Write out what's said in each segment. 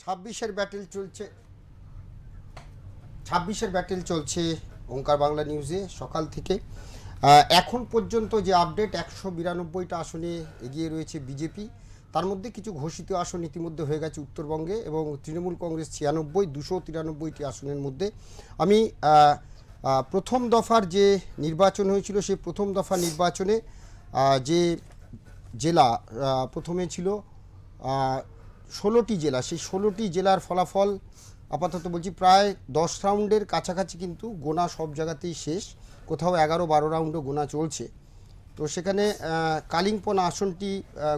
ছাব্বিশের ব্যাটেল চলছে ওঙ্কার বাংলা নিউজে সকাল থেকে। এখন পর্যন্ত যে আপডেট 192টা আসনে এগিয়ে রয়েছে বিজেপি। তার মধ্যে কিছু ঘোষিত আসন ইতিমধ্যে হয়ে গেছে উত্তরবঙ্গে এবং তৃণমূল কংগ্রেস 96, 293টি আসনের মধ্যে। আমি প্রথম দফার যে নির্বাচন হয়েছিল সেই প্রথম দফা নির্বাচনে যে জেলা প্রথমে ছিল 16টি জেলা, সেই 16টি জেলার ফলাফল আপাতত বলছি প্রায় 10 রাউন্ডের কাছাকাছি, কিন্তু গোনা সব জায়গাতেই শেষ, কোথাও 11-12 রাউন্ডও গোনা চলছে। তো সেখানে কালিম্পং আসনটি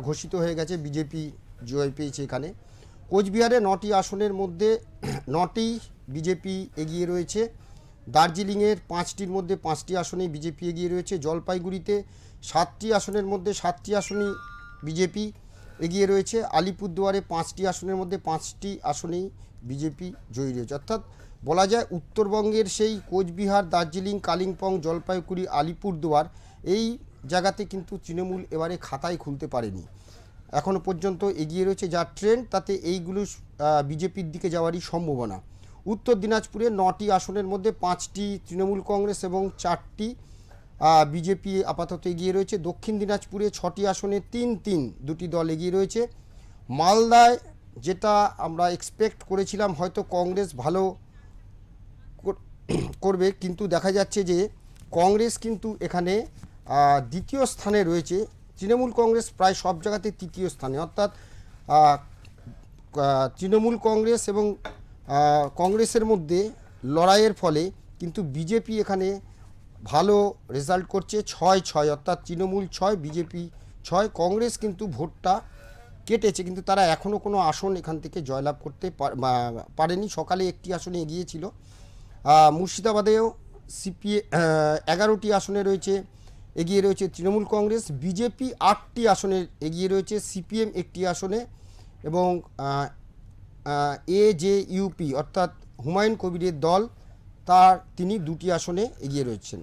ঘোষিত হয়ে গেছে, বিজেপি জয় পেয়েছে এখানে। কোচবিহারে 9টি আসনের মধ্যে 9টি বিজেপি এগিয়ে রয়েছে। দার্জিলিংয়ের 5টির মধ্যে 5টি আসনেই বিজেপি এগিয়ে রয়েছে। জলপাইগুড়িতে 7টি আসনের মধ্যে 7টি আসনই বিজেপি এগিয়ে রয়েছে। আলিপুরদুয়ারে 5টি আসনের মধ্যে 5টি আসনেই বিজেপি জয়ী রয়েছে। অর্থাৎ বলা যায় উত্তরবঙ্গের সেই কোচবিহার, দার্জিলিং, কালিম্পং, জলপাইগুড়ি, আলিপুরদুয়ার এই জায়গাতে কিন্তু তৃণমূল এবারে খাতায় খুলতে পারেনি, এখনও পর্যন্ত এগিয়ে রয়েছে। যা ট্রেন্ড তাতে এইগুলো বিজেপির দিকে যাওয়ারই সম্ভাবনা। উত্তর দিনাজপুরে 9টি আসনের মধ্যে 5টি তৃণমূল কংগ্রেস এবং 4টি বিজেপি আপাতত এগিয়ে রয়েছে। দক্ষিণ দিনাজপুরে 6টি আসনে 3-3 দুটি দল এগিয়ে রয়েছে। মালদায় যেটা আমরা এক্সপেক্ট করেছিলাম হয়তো কংগ্রেস ভালো করবে, কিন্তু দেখা যাচ্ছে যে কংগ্রেস কিন্তু এখানে দ্বিতীয় স্থানে রয়েছে। তৃণমূল কংগ্রেস প্রায় সব জায়গাতে তৃতীয় স্থানে, অর্থাৎ তৃণমূল কংগ্রেস এবং কংগ্রেসের মধ্যে লড়াইয়ের ফলে কিন্তু বিজেপি এখানে ভালো রেজাল্ট করছে। 6-6, অর্থাৎ তৃণমূল 6, বিজেপি 6। কংগ্রেস কিন্তু ভোটটা কেটেছে, কিন্তু তারা এখনও কোনো আসন এখান থেকে জয়লাভ করতে পারেনি। সকালে একটি আসনে এগিয়েছিল। মুর্শিদাবাদেও 11টি আসনে এগিয়ে রয়েছে তৃণমূল কংগ্রেস। বিজেপি 8টি আসনে এগিয়ে রয়েছে, সিপিএম 1টি আসনে এবং AJUP অর্থাৎ হুমায়ুন কবিরের দল তিনি 2টি আসনে এগিয়ে রয়েছেন।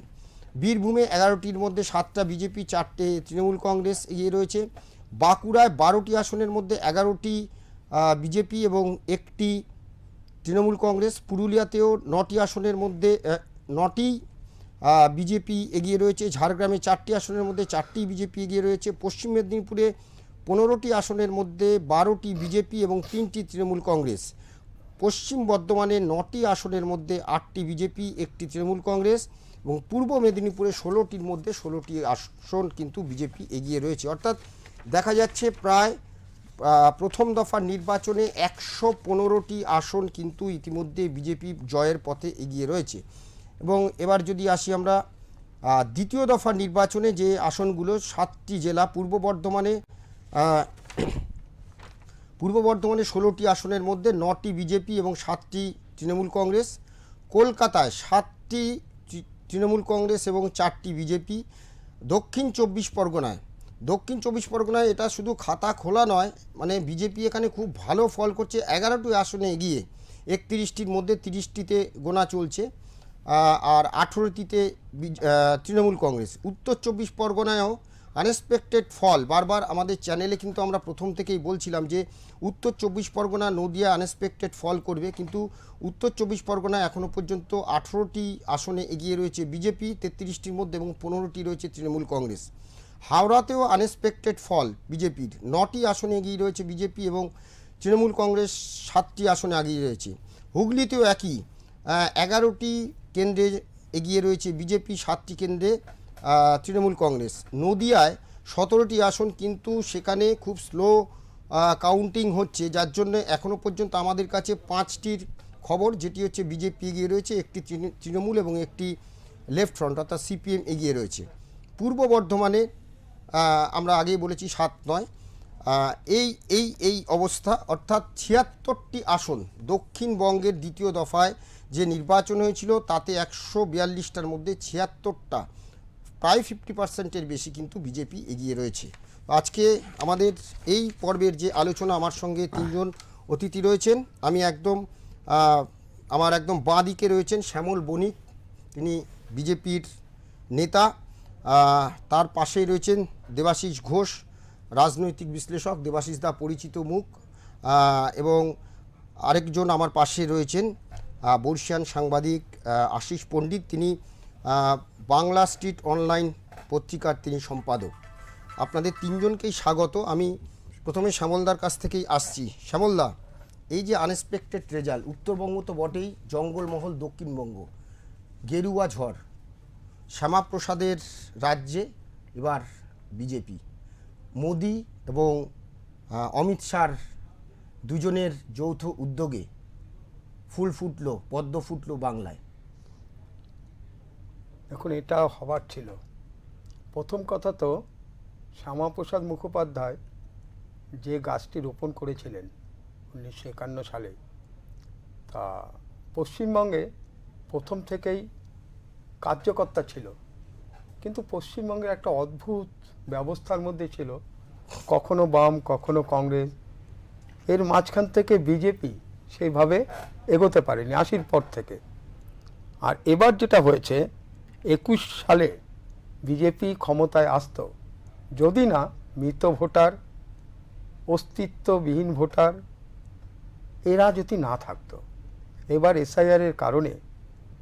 বীরভূমে 11টির মধ্যে 7টা বিজেপি, 4টে তৃণমূল কংগ্রেস এগিয়ে রয়েছে। বাঁকুড়ায় 12টি আসনের মধ্যে 11টি বিজেপি এবং 1টি তৃণমূল কংগ্রেস। পুরুলিয়াতেও 9টি আসনের মধ্যে 9টি বিজেপি এগিয়ে রয়েছে। ঝাড়গ্রামে 4টি আসনের মধ্যে 4টি বিজেপি এগিয়ে রয়েছে। পশ্চিম মেদিনীপুরে 15টি আসনের মধ্যে 12টি বিজেপি এবং 3টি তৃণমূল কংগ্রেস। পশ্চিম বর্ধমানে 9টি আসনের মধ্যে 8টি বিজেপি, 1টি তৃণমূল কংগ্রেস এবং পূর্ব মেদিনীপুরে 16টির মধ্যে 16টি আসন কিন্তু বিজেপি এগিয়ে রয়েছে। অর্থাৎ দেখা যাচ্ছে প্রায় প্রথম দফার নির্বাচনে 115টি আসন কিন্তু ইতিমধ্যে বিজেপি জয়ের পথে এগিয়ে রয়েছে। এবং এবার যদি আসি আমরা দ্বিতীয় দফার নির্বাচনে, যে আসনগুলো 7টি জেলা, পূর্ব বর্ধমানে 16টি আসনের মধ্যে 9টি বিজেপি এবং 7টি তৃণমূল কংগ্রেস। কলকাতায় 7টি তৃণমূল কংগ্রেস এবং 4টি বিজেপি। দক্ষিণ চব্বিশ পরগনায় এটা শুধু খাতা খোলা নয়, মানে বিজেপি এখানে খুব ভালো ফল করছে, 11টি আসনে এগিয়ে। 31টির মধ্যে 30টিতে গোনা চলছে আর 18টিতে তৃণমূল কংগ্রেস। উত্তর চব্বিশ পরগনায়ও আনএক্সপেক্টেড ফল, বারবার আমাদের চ্যানেলে কিন্তু আমরা প্রথম থেকেই বলছিলাম যে উত্তর চব্বিশ পরগনা, নদিয়া আনএক্সপেক্টেড ফল করবে, কিন্তু উত্তর চব্বিশ পরগনা এখনও পর্যন্ত 18টি আসনে এগিয়ে রয়েছে বিজেপি 33টির মধ্যে এবং 15টি রয়েছে তৃণমূল কংগ্রেস। হাওড়াতেও আনএক্সপেক্টেড ফল বিজেপির, 9টি আসনে এগিয়ে রয়েছে বিজেপি এবং তৃণমূল কংগ্রেস 7টি আসনে এগিয়ে রয়েছে। হুগলিতেও একই, 11টি কেন্দ্রে এগিয়ে রয়েছে বিজেপি, 7টি কেন্দ্রে তৃণমূল কংগ্রেস। নদিয়ায় 17টি আসন, কিন্তু সেখানে খুব স্লো কাউন্টিং হচ্ছে, যার জন্য এখনও পর্যন্ত আমাদের কাছে 5টির খবর, যেটি হচ্ছে বিজেপি এগিয়ে রয়েছে, একটি তৃণমূল এবং একটি লেফট ফ্রন্ট অর্থাৎ সিপিএম এগিয়ে রয়েছে। পূর্ব বর্ধমানে আমরা আগেই বলেছি 7-9 এই অবস্থা, অর্থাৎ 76টি আসন। দক্ষিণবঙ্গের দ্বিতীয় দফায় যে নির্বাচন হয়েছিল তাতে 142টার মধ্যে 76টা, প্রায় 50%-এর বেশি কিন্তু বিজেপি এগিয়ে রয়েছে। আজকে আমাদের এই পর্বের যে আলোচনা, আমার সঙ্গে 3জন অতিথি রয়েছেন। আমি আমার একদম বাঁ দিকে রয়েছেন শ্যামল বণিক, তিনি বিজেপির নেতা। তার পাশেই রয়েছেন দেবাশিস ঘোষ, রাজনৈতিক বিশ্লেষক। দেবাশিস দা পরিচিত মুখ। এবং আরেকজন আমার পাশে রয়েছেন বর্ষিয়ান সাংবাদিক আশিস পণ্ডিত, তিনি বাংলা স্ট্রিট অনলাইন পত্রিকার তিনি সম্পাদক। আপনাদের তিনজনকেই স্বাগত। আমি প্রথমে শ্যামলদার কাছ থেকেই আসছি। শ্যামলদা, এই যে আনএক্সপেক্টেড রেজাল্ট, উত্তরবঙ্গ তো বটেই, জঙ্গলমহল দক্ষিণবঙ্গ, গেরুয়া ঝড়, শ্যামাপ্রসাদের রাজ্যে এবার বিজেপি, মোদি এবং অমিত শাহর দুজনের যৌথ উদ্যোগে ফুল ফুটলো, পদ্ম ফুটলো বাংলায়। এখন এটা হবার ছিল। প্রথম কথা তো শ্যামাপ্রসাদ মুখোপাধ্যায় যে গাছটি রোপণ করেছিলেন 1951 সালে, তা পশ্চিমবঙ্গে প্রথম থেকেই কার্যকর্তা ছিল, কিন্তু পশ্চিমবঙ্গের একটা অদ্ভুত ব্যবস্থার মধ্যে ছিল, কখনো বাম কখনো কংগ্রেস, এর মাঝখান থেকে বিজেপি সেইভাবে এগোতে পারেনি 80-র পর থেকে। আর এবার যেটা হয়েছে 21 সালে বিজেপি ক্ষমতায় আসত যদি না মৃত ভোটার, অস্তিত্ববিহীন ভোটার এরা যদি না থাকতো। এবার এসআইআরের কারণে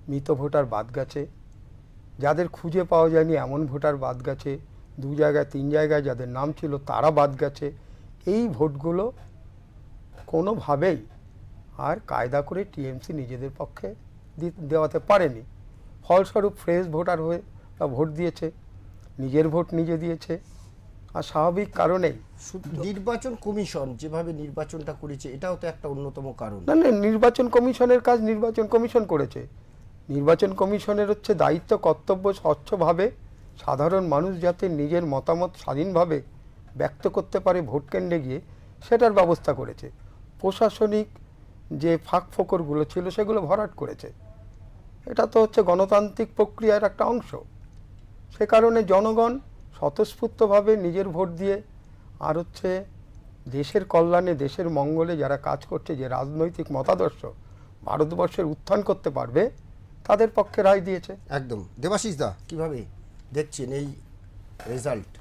মৃত ভোটার বাদ গেছে, যাদের খুঁজে পাওয়া যায়নি এমন ভোটার বাদ গেছে, 2 জায়গায় 3 জায়গায় যাদের নাম ছিল তারা বাদ গেছে। এই ভোটগুলো কোনোভাবেই আর কায়দা করে টিএমসি নিজেদের পক্ষে দেওয়াতে পারেনি। ফলস্বরূপ ফ্রেশ ভোটার হয়ে ভোট দিয়েছে, নিজের ভোট নিজে দিয়েছে। আর স্বাভাবিক কারণেই নির্বাচন কমিশন যেভাবে নির্বাচনটা করেছে এটাও তো একটা অন্যতম কারণ। না, নির্বাচন কমিশনের কাজ নির্বাচন কমিশন করেছে। নির্বাচন কমিশনের হচ্ছে দায়িত্ব, কর্তব্য স্বচ্ছভাবে সাধারণ মানুষ যাতে নিজের মতামত স্বাধীনভাবে ব্যক্ত করতে পারে ভোট কেন্দ্রে গিয়ে, সেটার ব্যবস্থা করেছে। প্রশাসনিক যে ফাঁক ফোকরগুলো ছিল সেগুলো ভরাট করেছে। এটা তো হচ্ছে গণতান্ত্রিক প্রক্রিয়ার একটা অংশ। সে কারণে জনগণ স্বতঃস্ফূর্তভাবে নিজের ভোট দিয়ে আর হচ্ছে দেশের কল্যাণে, দেশের মঙ্গলে যারা কাজ করছে, যে রাজনৈতিক মতাদর্শ ভারতবর্ষের উত্থান করতে পারবে, তাদের পক্ষে রায় দিয়েছে। একদম। দেবাশিস দা, কিভাবে দেখছেন এই রেজাল্ট?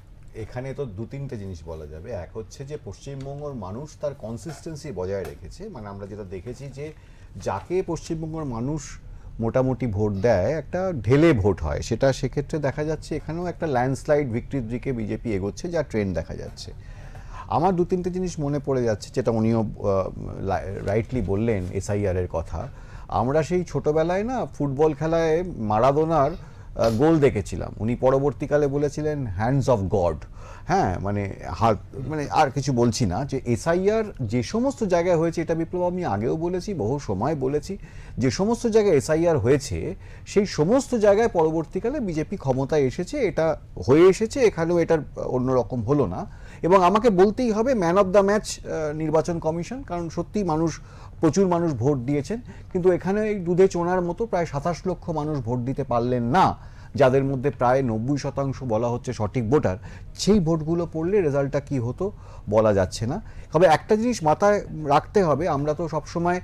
এখানে তো 2-3টে জিনিস বলা যাবে। এক হচ্ছে যে পশ্চিমবঙ্গের মানুষ তার কনসিস্টেন্সি বজায় রেখেছে। মানে আমরা যেটা দেখেছি যে যাকে পশ্চিমবঙ্গের মানুষ মোটামুটি ভোট দেয়, একটা ঢেলে ভোট হয়, সেটা সেক্ষেত্রে দেখা যাচ্ছে এখানেও একটা ল্যান্ডস্লাইড ভিক্টরির দিকে বিজেপি এগোচ্ছে, যা ট্রেন্ড দেখা যাচ্ছে। আমার 2-3টে জিনিস মনে পড়ে যাচ্ছে, যেটা উনিও রাইটলি বললেন এসআইআরের কথা। আমরা সেই ছোটবেলায় না ফুটবল খেলায় মারাদোনার গোল দেখেছিলাম, উনি পরবর্তীকালে বলেছিলেন হ্যান্ডস অফ গড। হ্যাঁ, মানে হাত, মানে আর কিছু বলছি না। যে এসআইআর যে সমস্ত জায়গায় হয়েছে, এটা বিপ্লব আমি আগেও বলেছি, বহু সময় বলেছি, যে সমস্ত জায়গায় এসআইআর হয়েছে সেই সমস্ত জায়গায় পরবর্তীকালে বিজেপি ক্ষমতায় এসেছে, এটা হয়ে এসেছে। এখানেও এটার অন্যরকম হলো না। এবং আমাকে বলতেই হবে ম্যান অফ দ্য ম্যাচ নির্বাচন কমিশন, কারণ সত্যিই প্রচুর মানুষ ভোট দিয়েছেন, কিন্তু এখানে এই দুধে চোনার মতো প্রায় 27 লক্ষ মানুষ ভোট দিতে পারলেন না, যাদের মধ্যে প্রায় 90% বলা হচ্ছে সঠিক ভোটার। সেই ভোটগুলো পড়লে রেজাল্টটা কি হতো বলা যাচ্ছে না। তবে একটা জিনিস মাথায় রাখতে হবে, আমরা তো সবসময়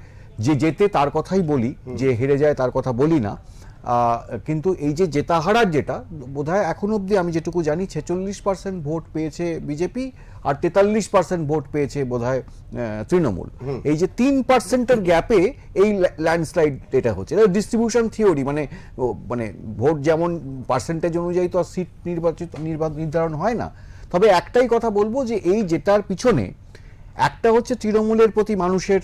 যে জেতে তার কথাই বলি, যে হেরে যায় তার কথা বলি না। কিন্তু এই যে জেতা হারার, যেটা বোধহয় এখন অবধি আমি যেটুকু জানি 46% ভোট পেয়েছে বিজেপি আর 43% ভোট পেয়েছে বোধহয় তৃণমূল। এই যে 3%-এর গ্যাপে এই ল্যান্ডস্লাইড এটা হচ্ছে। এটা ডিস্ট্রিবিউশন থিওরি, মানে ভোট যেমন পার্সেন্টেজ অনুযায়ী তো আর সিট নির্ধারণ হয় না। তবে একটাই কথা বলবো, যে এই জেতার পিছনে একটা হচ্ছে তৃণমূলের প্রতি মানুষের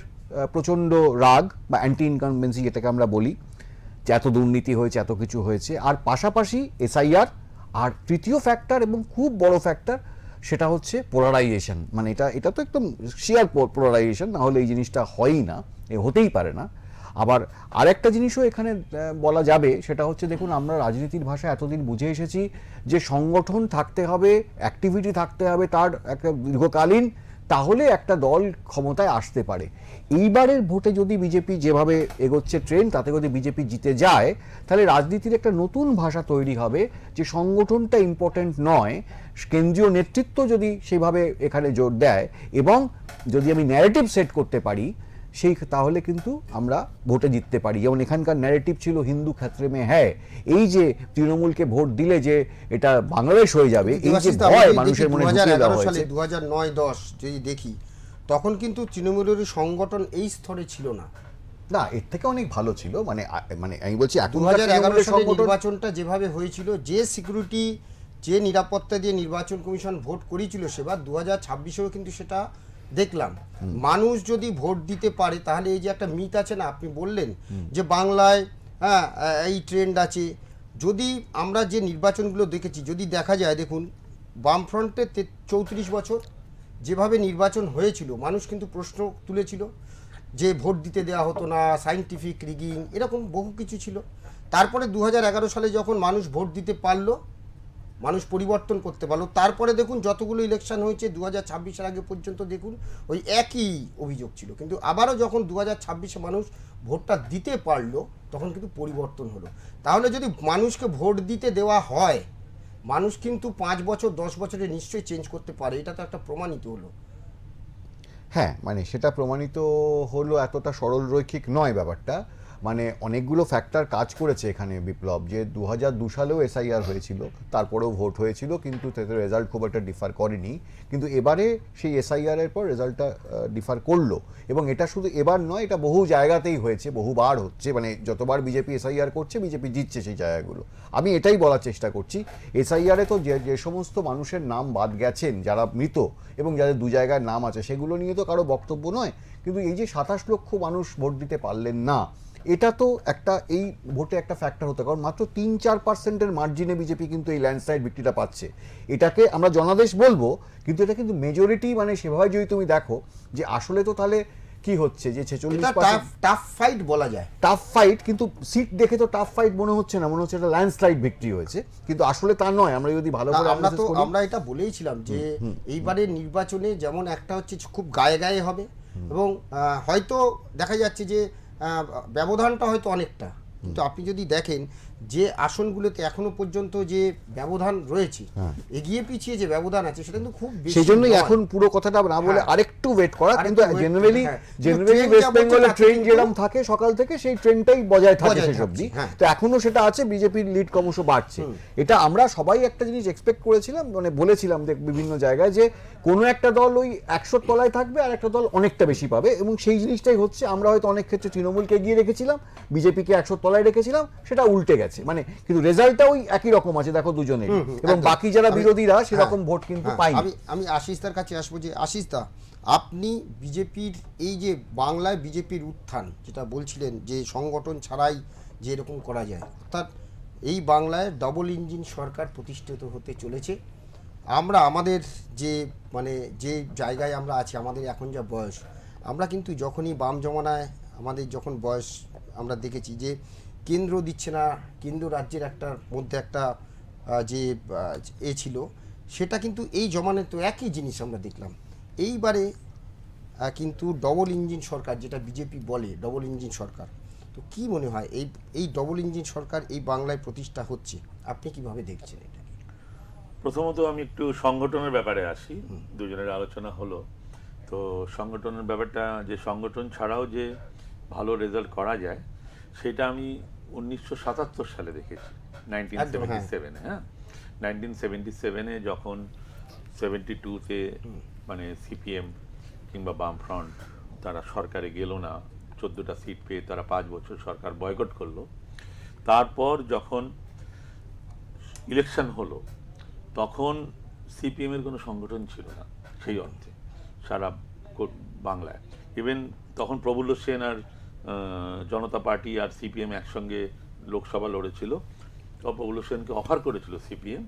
প্রচণ্ড রাগ বা অ্যান্টি ইনকামবেন্সি, যেটাকে আমরা বলি, যে এত দুর্নীতি হয়েছে, এত কিছু হয়েছে, আর পাশাপাশি এসআইআর। আর তৃতীয় ফ্যাক্টর এবং খুব বড় ফ্যাক্টর, সেটা হচ্ছে পোলারাইজেশন। মানে এটা তো একদম শিয়ার পোলারাইজেশন, না হলে এই জিনিসটা হয়ই না, হতেই পারে না। আবার আরেকটা জিনিসও এখানে বলা যাবে, সেটা হচ্ছে দেখুন, আমরা রাজনীতির ভাষা এতদিন বুঝে এসেছি যে সংগঠন থাকতে হবে, অ্যাক্টিভিটি থাকতে হবে, তার একটা দীর্ঘকালীন, তাহলে একটা দল ক্ষমতায় আসতে পারে। এইবারের ভোটে যদি বিজেপি যেভাবে এগোচ্ছে ট্রেন, তাতে যদি বিজেপি জিতে যায়, তাহলে রাজনীতির একটা নতুন ভাষা তৈরি হবে, যে সংগঠনটা ইম্পর্টেন্ট নয়, কেন্দ্রীয় নেতৃত্ব যদি সেভাবে এখানে জোর দেয় এবং যদি আমি ন্যারেটিভ সেট করতে পারি, তাহলে কিন্তু আমরা ভোটে জিততে পারি। যেমন এখানকার ন্যারেটিভ ছিল হিন্দু ক্ষেত্রে মে হ্যায়, এই যে তৃণমূলকে ভোট দিলে যে এটা বাংলাদেশ হয়ে যাবে, এই যে ভয় মানুষের মনে ঢুকিয়ে দেওয়া হয়েছে। 2009-10 যদি দেখি, তখন কিন্তু তৃণমূলের সংগঠন এই স্তরে ছিল না। না, এর থেকে অনেক ভালো ছিল, মানে মানে আমি বলছি 2011 সালে সংগঠন নির্বাচনটা যেভাবে হয়েছিল, যে সিকিউরিটি, যে নিরাপত্তা দিয়ে নির্বাচন কমিশন ভোট করিয়েছিল, সেবার 2026-এও কিন্তু সেটা দেখলাম। মানুষ যদি ভোট দিতে পারে তাহলে এই যে একটা মিথ আছে না, আপনি বললেন যে বাংলায় হ্যাঁ এই ট্রেন্ড আছে, যদি আমরা যে নির্বাচনগুলো দেখেছি যদি দেখা যায়, দেখুন বামফ্রন্টের 34 বছর যেভাবে নির্বাচন হয়েছিল, মানুষ কিন্তু প্রশ্ন তুলেছিল যে ভোট দিতে দেওয়া হতো না, সাইন্টিফিক রিগিং, এরকম বহু কিছু ছিল। তারপরে 2011 সালে যখন মানুষ ভোট দিতে পারলো, মানুষ পরিবর্তন করতে পারলো, তারপরে দেখুন যতগুলো ইলেকশন হয়েছে 2026-এর আগে পর্যন্ত দেখুন ওই একই অভিযোগ ছিল। কিন্তু আবারও যখন 2026-এ মানুষ ভোটটা দিতে পারলো, তখন কিন্তু পরিবর্তন হলো। তাহলে যদি মানুষকে ভোট দিতে দেওয়া হয়, মানুষ কিন্তু 5 বছর 10 বছরে নিশ্চয়ই চেঞ্জ করতে পারে, এটা তো একটা প্রমাণিত হলো। হ্যাঁ, মানে সেটা প্রমাণিত হলো, এতটা সরল রৈখিক নয় ব্যাপারটা, মানে অনেকগুলো ফ্যাক্টর কাজ করেছে এখানে বিপ্লব। যে 2002 সালেও এসআইআর হয়েছিল, তারপরেও ভোট হয়েছিল, কিন্তু তাতে রেজাল্ট খুব একটা ডিফার করেনি। কিন্তু এবারে সেই এসআইআর এর পর রেজাল্টটা ডিফার করলো, এবং এটা শুধু এবার নয়, এটা বহু জায়গাতেই হয়েছে, বহুবার হচ্ছে, মানে যতবার বিজেপি এসআইআর করছে বিজেপি জিতছে সেই জায়গাগুলো। আমি এটাই বলার চেষ্টা করছি, এসআইআরে তো যে সমস্ত মানুষের নাম বাদ গেছেন, যারা মৃত এবং যাদের দু জায়গায় নাম আছে, সেগুলো নিয়ে তো কারো বক্তব্য নয়। কিন্তু এই যে 27 লক্ষ মানুষ ভোট দিতে পারলেন না, এটা তো একটা এই ভোটে একটা ফ্যাক্টর হতো, কারণ মাত্র 3-4% মার্জিনে বিজেপি কিন্তু এই ল্যান্ডস্লাইড ভিক্টরিটা পাচ্ছে। এটাকে আমরা জনাদেশ বলবো, কিন্তু এটা কিন্তু মেজরিটি, মানে সেভাবে যদি তুমি দেখো যে আসলে তো তাহলে কি হচ্ছে, যে 46% টাফ ফাইট বলা যায়, টাফ ফাইট, কিন্তু সিট দেখে তো টাফ ফাইট মনে হচ্ছে না, মনে হচ্ছে এটা ল্যান্ডস্লাইড ভিক্টরি হয়েছে, কিন্তু আসলে তা নয়। আমরা যদি ভালো করে আমরা এটা বলেইছিলাম যে এইবারের নির্বাচনে যেমন একটা হচ্ছে খুব গায়ে গায়ে হবে, এবং হয়তো দেখা যাচ্ছে যে ব্যবধানটা হয়তো অনেকটা, কিন্তু আপনি যদি দেখেন যে আসনগুলোতে এখনো পর্যন্ত যে ব্যবধান রয়েছে, এগিয়ে পিছিয়ে যে ব্যবধান আছে, সেটা কিন্তু খুব বেশি। সেই জন্যই নয়। এখন পুরো কথাটা না বলে আরেকটু ওয়েট করা, কিন্তু আরেকটু wait জেনারেলি হ্যাঁ। ওয়েস্ট বেঙ্গলের ট্রেন কিন্তু- যেরকম থাকে সকাল থেকে, সেই ট্রেনটাই বজায় থাকে বজায় শেষ থাকছে, অবধি। হ্যাঁ। তো এখনো সেটা আছে, বিজেপির লিড ক্রমশ বাড়ছে। এটা আমরা সবাই একটা জিনিস এক্সপেক্ট করেছিলাম, মানে বলেছিলাম বিভিন্ন জায়গায়, যে কোনো একটা দল ওই 100 তলায় থাকবে আর একটা দল অনেকটা বেশি পাবে, এবং সেই জিনিসটাই হচ্ছে। আমরা হয়তো অনেক ক্ষেত্রে তৃণমূলকে এগিয়ে রেখেছিলাম, বিজেপিকে 100 তলায় রেখেছিলাম, সেটা উল্টে গেছে, মানে কিন্তু রেজাল্টটা ওই একই রকম আছে, দেখো দুজনে, এবং একদম। বাকি যারা বিরোধীরা হ্যাঁ, সেরকম ভোট কিন্তু হ্যাঁ, পায়নি। আমি আশিসদার কাছে আসবো, যে আশিসদা, আপনি বিজেপির এই যে বাংলায় বিজেপির উত্থান যেটা বলছিলেন, যে সংগঠন ছাড়াই যে এরকম করা যায়, অর্থাৎ এই বাংলায় ডবল ইঞ্জিন সরকার প্রতিষ্ঠিত হতে চলেছে। আমরা আমাদের যে মানে যে জায়গায় আমরা আছি, আমাদের এখন যা বয়স, আমরা কিন্তু যখনই বাম জমানায় আমাদের যখন বয়স, আমরা দেখেছি যে কেন্দ্র দিচ্ছে না, কেন্দ্র রাজ্যের একটা মধ্যে একটা যে ছিল, সেটা কিন্তু এই জমানায় তো একই জিনিস আমরা দেখলাম। এইবারে কিন্তু ডবল ইঞ্জিন সরকার, যেটা বিজেপি বলে ডবল ইঞ্জিন সরকার, তো কি মনে হয় এই ডবল ইঞ্জিন সরকার এই বাংলায় প্রতিষ্ঠা হচ্ছে, আপনি কিভাবে দেখছেন এটা? প্রথমত আমি একটু সংগঠনের ব্যাপারে আসি, দুজনের আলোচনা হলো তো সংগঠনের ব্যাপারটা, যে সংগঠন ছাড়াও যে ভালো রেজাল্ট করা যায়, সেটা আমি 1977 সালে দেখেছি, 1977, হ্যাঁ 1977-এ যখন 72-তে মানে সিপিএম কিংবা বামফ্রন্ট তারা সরকারে গেল না, 14টা সিট পেয়ে তারা 5 বছর সরকার বয়কট করলো। তারপর যখন ইলেকশন হলো, তখন সিপিএমের কোনো সংগঠন ছিল না সেই অর্থে সারা বাংলায়। ইভেন তখন প্রফুল্ল সেন আর জনতা পার্টি আর সিপিএম একসঙ্গে লোকসভা লড়েছিল। প্রফুল্ল সেনকে অফার করেছিল সিপিএম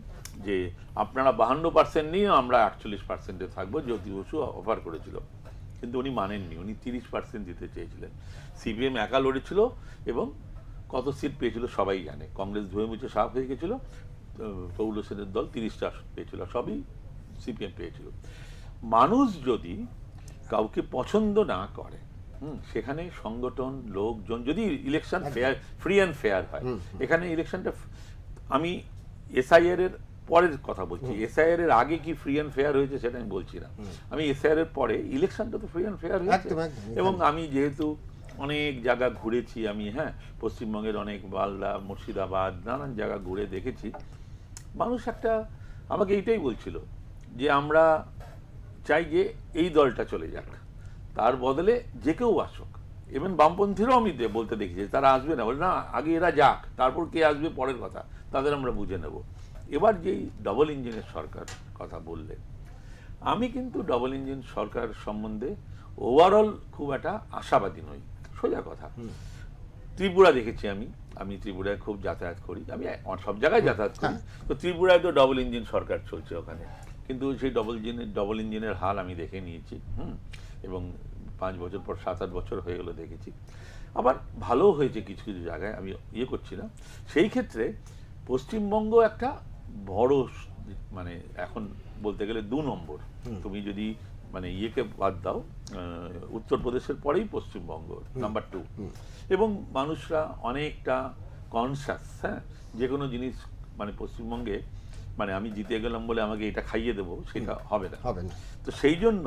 যে আপনারা 52% নিয়ে আমরা 48%-এ থাকবো, জ্যোতি বসু অফার করেছিল, কিন্তু উনি মানেননি, উনি 30% দিতে চেয়েছিলেন। সিপিএম একা লড়েছিল এবং কত সিট পেয়েছিল সবাই জানে, কংগ্রেস ধুয়ে মুছে সাফ হয়ে গেছিল, প্রফুল্ল সেনের দল 30টা আসন পেয়েছিল, সবই সিপিএম পেয়েছিল। মানুষ যদি কাউকে পছন্দ না করে, সেখানে সংগঠন লোকজন যদি election fair, free and fair হয়, এখানে ইলেকশনটা, আমি এসআইআর এর পরের কথা বলছি, এসআইআর এর আগে কি ফ্রি অ্যান্ড ফেয়ার হয়েছে সেটা আমি বলছি না, আমি এসআইআর এর পরে ইলেকশনটা তো ফ্রি অ্যান্ড ফেয়ার হয়েছে। এবং আমি যেহেতু অনেক জায়গা ঘুরেছি, আমি হ্যাঁ পশ্চিমবঙ্গের অনেক মালদা, মুর্শিদাবাদ, নানান জায়গা ঘুরে দেখেছি, মানুষ একটা আমাকে এইটাই বলছিল যে আমরা চাই যে এই দলটা চলে যাক, তার বদলে যে কেউ আসুক, ইভেন বামপন্থীরাও আমি বলতে দেখেছি তারা আসবে না, বলে না আগে এরা যাক, তারপর কে আসবে পরের কথা, তাদের আমরা বুঝে নেব। এবার যেই ডবল ইঞ্জিনের সরকার কথা বললে, আমি কিন্তু ডবল ইঞ্জিন সরকার সম্বন্ধে ওভারঅল খুব একটা আশাবাদী নই, সোজা কথা। ত্রিপুরা দেখেছি আমি ত্রিপুরায় খুব যাতায়াত করি, আমি সব জায়গায় যাতায়াত করি, তো ত্রিপুরায় তো ডবল ইঞ্জিন সরকার চলছে ওখানে, কিন্তু সেই ডবল ইঞ্জিনের হাল আমি দেখে নিয়েছি, এবং 5 বছর পর 7-8 বছর হয়ে গেলো দেখেছি। আবার ভালো হয়েছে কিছু কিছু জায়গায়, আমি ইয়ে করছি না। সেই ক্ষেত্রে পশ্চিমবঙ্গ একটা বড়, মানে এখন বলতে গেলে 2 নম্বর। তুমি যদি মানে ইয়েকে বাদ দাও, উত্তরপ্রদেশের পরেই পশ্চিমবঙ্গ নাম্বার 2, এবং মানুষরা অনেকটা কনসাস, হ্যাঁ, যে কোনো জিনিস মানে পশ্চিমবঙ্গে মানে আমি জিতে গেলাম বলে আমাকে এটা খাইয়ে দেবো সেটা হবে না। তো সেই জন্য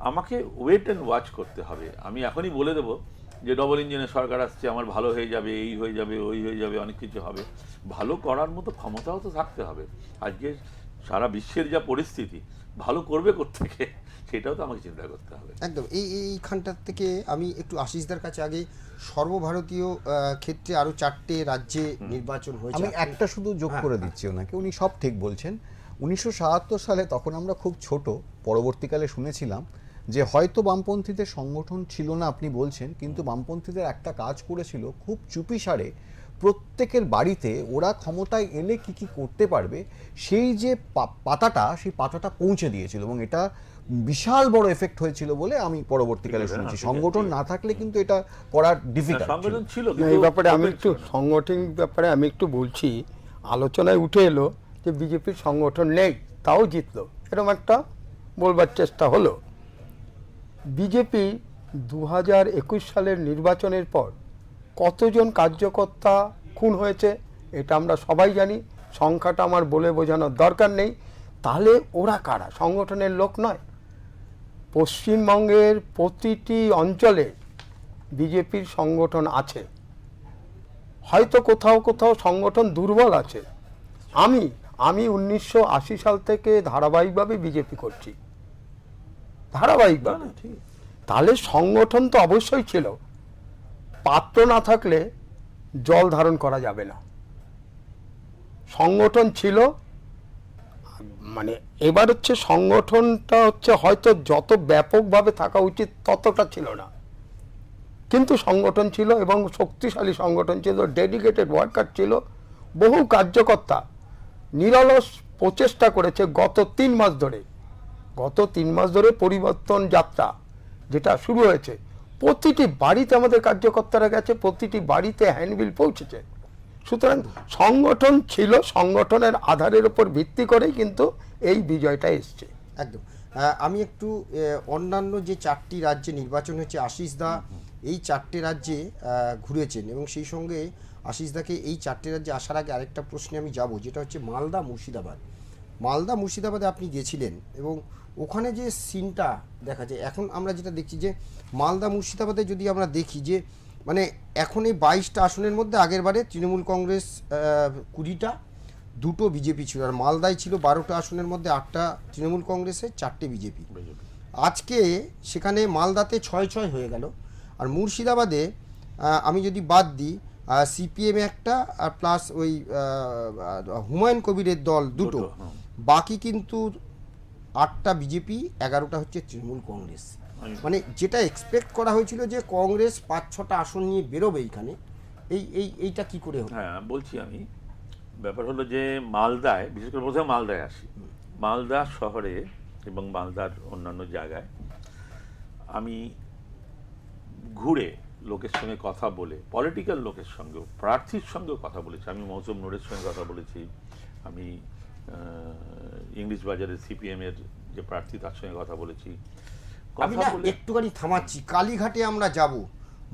আমাকে ওয়েট অ্যান্ড ওয়াচ করতে হবে। আমি এখনই বলে দেবো যে ডবল ইঞ্জিনের সরকার আসছে, আমার ভালো হয়ে যাবে, এই হয়ে যাবে, ওই হয়ে যাবে, অনেক কিছু হবে। ভালো করার মতো ক্ষমতাও তো থাকতে হবে। আজকে সারা বিশ্বের যা পরিস্থিতি, ভালো করবে কোত্থেকে সেটাও তো আমাকে চিন্তা করতে হবে। একদম। এইখানটার থেকে আমি একটু আশিসদার কাছে আগে, সর্বভারতীয় ক্ষেত্রে আরো 4টে রাজ্যে নির্বাচন হয়েছে। আমি একটা শুধু যোগ করে দিচ্ছি ওনাকে, উনি সব ঠিক বলছেন। 1977 সালে তখন আমরা খুব ছোট, পরবর্তীকালে শুনেছিলাম যে হয়তো বামপন্থীদের সংগঠন ছিল না আপনি বলছেন, কিন্তু বামপন্থীদের একটা কাজ করেছিল খুব চুপিসারে, প্রত্যেকের বাড়িতে ওরা ক্ষমতায় এলে কি কি করতে পারবে সেই যে পাতাটা, সেই পাতাটা পৌঁছে দিয়েছিল, এবং এটা বিশাল বড় এফেক্ট হয়েছিল বলে আমি পরবর্তীকালে শুনেছি। সংগঠন না থাকলে কিন্তু এটা করার ডিফিকাল্ট। সংগঠন ছিল, এই ব্যাপারে আমি একটু সংগঠন ব্যাপারে আমি একটু বলছি। আলোচনায় উঠে এলো যে বিজেপির সংগঠন নেই, তাও জিতলো, এরকম একটা বলবার চেষ্টা হলো। বিজেপি 2021 সালের নির্বাচনের পর কতজন কার্যকর্তা খুন হয়েছে এটা আমরা সবাই জানি, সংখ্যাটা আমার বলে বোঝানোর দরকার নেই। তাহলে ওরা কারা? সংগঠনের লোক নয়। পশ্চিমবঙ্গের প্রতিটি অঞ্চলে বিজেপির সংগঠন আছে, হয়তো কোথাও কোথাও সংগঠন দুর্বল আছে। আমি 1980 সাল থেকে ধারাবাহিকভাবে বিজেপি করছি, ধারাবাহিকভাবে। তাহলে সংগঠন তো অবশ্যই ছিল। পাত্র না থাকলে জল ধারণ করা যাবে না, সংগঠন ছিল। মানে এবার হচ্ছে সংগঠনটা হচ্ছে হয়তো যত ব্যাপকভাবে থাকা উচিত ততটা ছিল না, কিন্তু সংগঠন ছিল, এবং শক্তিশালী সংগঠন ছিল, ডেডিকেটেড ওয়ার্কার ছিল, বহু কার্যকর্তা নিরলস প্রচেষ্টা করেছে গত 3 মাস ধরে পরিবর্তন যাত্রা যেটা শুরু হয়েছে, প্রতিটি বাড়িতে আমাদের কার্যকর্তারা গেছে, প্রতিটি বাড়িতে হ্যান্ডবিল পৌঁছেছে। সুতরাং সংগঠন ছিল, সংগঠনের আধারের উপর ভিত্তি করেই কিন্তু এই বিজয়টা এসছে। একদম। আমি একটু অন্যান্য যে 4টি রাজ্যে নির্বাচন হয়েছে, আশিসদা এই 4টে রাজ্যে ঘুরেছেন, এবং সেই সঙ্গে আশিসদাকে এই 4টে রাজ্যে আসার আগে আরেকটা প্রশ্নে আমি যাব, যেটা হচ্ছে মালদা মুর্শিদাবাদে আপনি গেছিলেন, এবং ওখানে যে সিনটা দেখা যায় এখন আমরা যেটা দেখছি যে মালদা মুর্শিদাবাদে যদি আমরা দেখি যে মানে এখন এই 22টা আসনের মধ্যে আগের বারে তৃণমূল কংগ্রেস 20টা, 2টো বিজেপি ছিল, আর মালদায় ছিল 12টা আসনের মধ্যে 8টা তৃণমূল কংগ্রেসের, 4টে বিজেপি। আজকে সেখানে মালদাতে 6-6 হয়ে গেল, আর মুর্শিদাবাদে আমি যদি বাদ দিই সিপিএম একটা আর প্লাস ওই হুমায়ুন কবিরের দল 2টো, বাকি কিন্তু 8টা বিজেপি, 11টা হচ্ছে তৃণমূল কংগ্রেস। মানে যেটা এক্সপেক্ট করা হয়েছিল যে কংগ্রেস 5-6টা আসন নিয়ে বেরোবে এইখানে, এইটা কি করে হলো? হ্যাঁ বলছি আমি, ব্যাপার হলো যে মালদায়, বিশেষ করে প্রথমে মালদায় আসি, মালদা শহরে এবং মালদার অন্যান্য জায়গায় আমি ঘুরে লোকের সঙ্গে কথা বলে, পলিটিক্যাল লোকের সঙ্গেও, প্রার্থীর সঙ্গেও কথা বলেছি। আমি মৌসুম নূরের সঙ্গে কথা বলেছি, আমি ইংলিশ বাজারের সিপিএমের যে প্রার্থী তার সঙ্গে কথা বলেছি। আমি না একটুখানি থামাচ্ছি, কালীঘাটে আমরা যাব।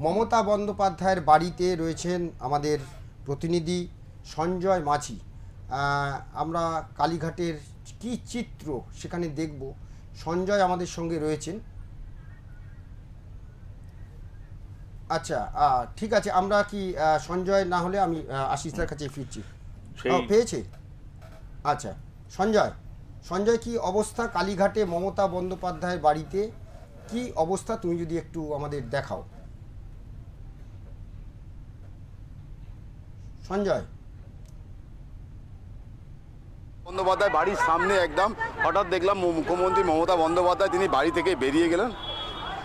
মমতা বন্দ্যোপাধ্যায়ের বাড়িতে রয়েছেন আমাদের প্রতিনিধি সঞ্জয় মাঝি। আমরা কালীঘাটের কি চিত্র সেখানে দেখব, সঞ্জয় আমাদের সঙ্গে রয়েছেন। আচ্ছা, ঠিক আছে, আমরা কি সঞ্জয় না হলে আমি আশিসদার কাছে ফিরছি। পেয়েছে? আচ্ছা, সঞ্জয় কি অবস্থা কালীঘাটে মমতা বন্দ্যোপাধ্যায়ের বাড়িতে? কি অবস্থা তুমি যদি একটু আমাদের দেখাও সঞ্জয়। বন্দ্যোপাধ্যায় বাড়ির সামনে একদম হঠাৎ দেখলাম মুখ্যমন্ত্রী মমতা বন্দ্যোপাধ্যায় তিনি বাড়ি থেকে বেরিয়ে গেলেন।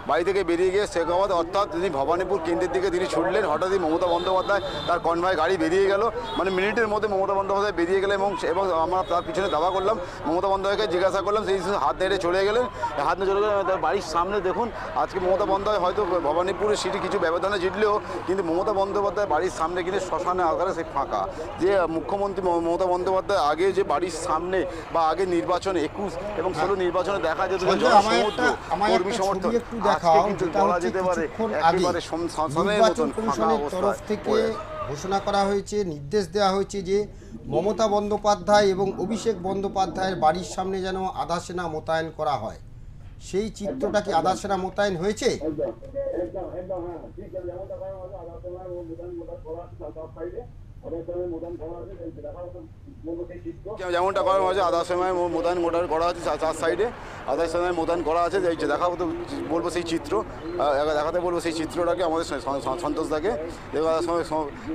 বাড়ি থেকে বেরিয়ে গিয়ে শেখাবাদ অর্থাৎ তিনি ভবানীপুর কেন্দ্রের দিকে তিনি ছুটলেন। হঠাৎই মমতা বন্দ্যোপাধ্যায় তার কনভয় গাড়ি বেরিয়ে গেল, মানে মিনিটের মধ্যে মমতা বন্দ্যোপাধ্যায় বেরিয়ে গেলেন এবং আমরা তার পিছনে দাবা করলাম। মমতা বন্দ্যোপাধ্যায়কে জিজ্ঞাসা করলাম, সেই হাত নেড়ে চলে গেলেন। হাত নেড়ে চলে গেলেন তার বাড়ির সামনে। দেখুন আজকে মমতা বন্দ্যোপাধ্যায় হয়তো ভবানীপুরের সিটি কিছু ব্যবধানে জিতলেও কিন্তু মমতা বন্দ্যোপাধ্যায় বাড়ির সামনে কিন্তু শ্মশানে আকারে সে ফাঁকা। যে মুখ্যমন্ত্রী মমতা বন্দ্যোপাধ্যায় আগে যে বাড়ির সামনে বা আগে নির্বাচন 21 এবং 16 নির্বাচনে দেখা যেত যে জনসমুদ্র কর্মী সমর্থন, আজকে কিন্তু বলা যেতে পারে একেবারে শ্মশানের মতন ফাঁকা তরফ থেকে ঘোষণা করা হয়েছে, নির্দেশ দেওয়া হয়েছে যে মমতা বন্দ্যোপাধ্যায় এবং অভিষেক বন্দ্যোপাধ্যায়ের বাড়ির সামনে যেন আধা সেনা মোতায়েন করা হয়। সেই চিত্রটা কি আধা সেনা মোতায়েন হয়েছে? যেমনটা করা হয়েছে আধা সময় মোতায়েন করা আছে, চার সাইডে আধা সময় মোতায়েন করা আছে। এই যে দেখাবো তো বলবো সেই চিত্র, দেখাতে বলবো সেই চিত্রটাকে আমাদের সন্তোষদাকে।